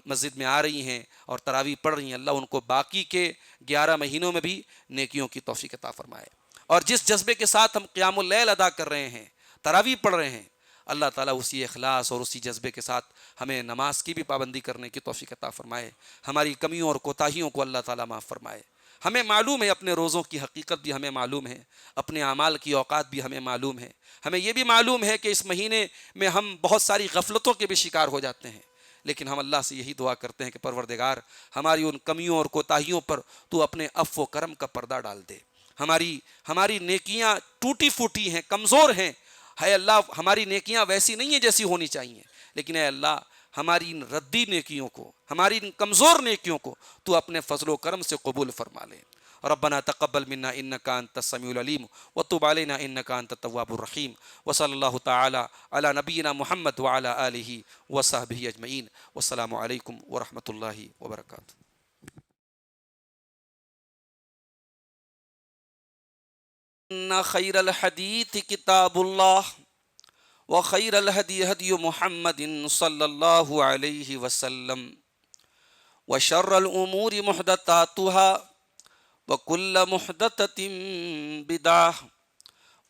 مسجد میں آ رہی ہیں اور تراویح پڑھ رہی ہیں، اللہ ان کو باقی کے 11 مہینوں میں بھی نیکیوں کی توفیق عطا فرمائے۔ اور جس جذبے کے ساتھ ہم قیام اللیل ادا کر رہے ہیں، تراویح پڑھ رہے ہیں، اللہ تعالیٰ اسی اخلاص اور اسی جذبے کے ساتھ ہمیں نماز کی بھی پابندی کرنے کی توفیق عطا فرمائے۔ ہماری کمیوں اور کوتاہیوں کو اللہ تعالیٰ معاف فرمائے۔ ہمیں معلوم ہے، اپنے روزوں کی حقیقت بھی ہمیں معلوم ہے، اپنے اعمال کی اوقات بھی ہمیں معلوم ہے۔ ہمیں یہ بھی معلوم ہے کہ اس مہینے میں ہم بہت ساری غفلتوں کے بھی شکار ہو جاتے ہیں، لیکن ہم اللہ سے یہی دعا کرتے ہیں کہ پروردگار ہماری ان کمیوں اور کوتاہیوں پر تو اپنے عفو و کرم کا پردہ ڈال دے۔ ہماری نیکیاں ٹوٹی پھوٹی ہیں، کمزور ہیں، ہے اللہ، ہماری نیکیاں ویسی نہیں ہیں جیسی ہونی چاہیے، لیکن اے اللہ ہماری ان ردی نیکیوں کو، ہماری ان کمزور نیکیوں کو تو اپنے فضل و کرم سے قبول فرما لے۔ ربنا تقبل منا انك انت السميع العليم وتب علينا انك انت التواب الرحيم، وصلى الله تعالى على نبينا محمد وعلى اله وصحبه اجمعين، والسلام عليكم ورحمة الله وبركاته۔ ان خير الحديث كتاب الله، وخير الهدي هدي محمد صلى الله عليه وسلم، وشر الأمور محدثاتها، وكل محدثة بدعة،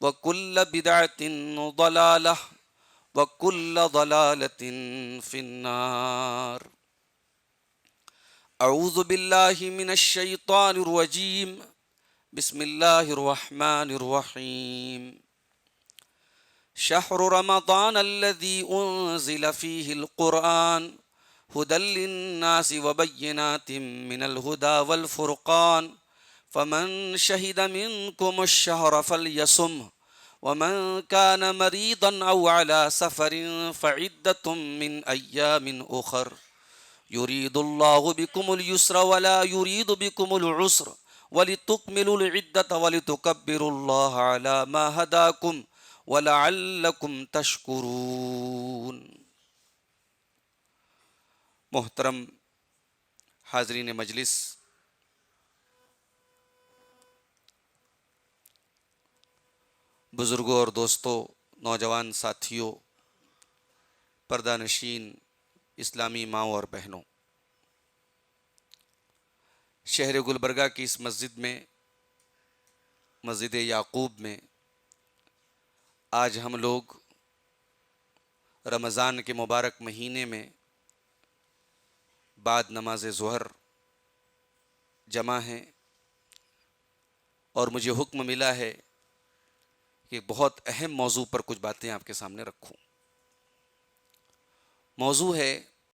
وكل بدعة ضلالة، وكل ضلالة في النار۔ أعوذ بالله من الشيطان الرجيم، بسم الله الرحمن الرحيم۔ شهر رمضان الذي أنزل فيه القرآن هدى للناس وبينات من الهدى والفرقان، فمن شهد منكم الشهر فليصمه، ومن كان مريضا أو على سفر فعدة من أيام أخر، يريد الله بكم اليسر ولا يريد بكم العسر، ولتكملوا العدة ولتكبروا الله على ما هداكم وَلَعَلَّكُمْ تَشْكُرُونَ۔ محترم حاضرین مجلس، بزرگوں اور دوستوں، نوجوان ساتھیوں، پردہ نشین اسلامی ماؤں اور بہنوں، شہر گلبرگہ کی اس مسجد میں، مسجد یعقوب میں، آج ہم لوگ رمضان کے مبارک مہینے میں بعد نماز ظہر جمع ہیں، اور مجھے حکم ملا ہے کہ بہت اہم موضوع پر کچھ باتیں آپ کے سامنے رکھوں۔ موضوع ہے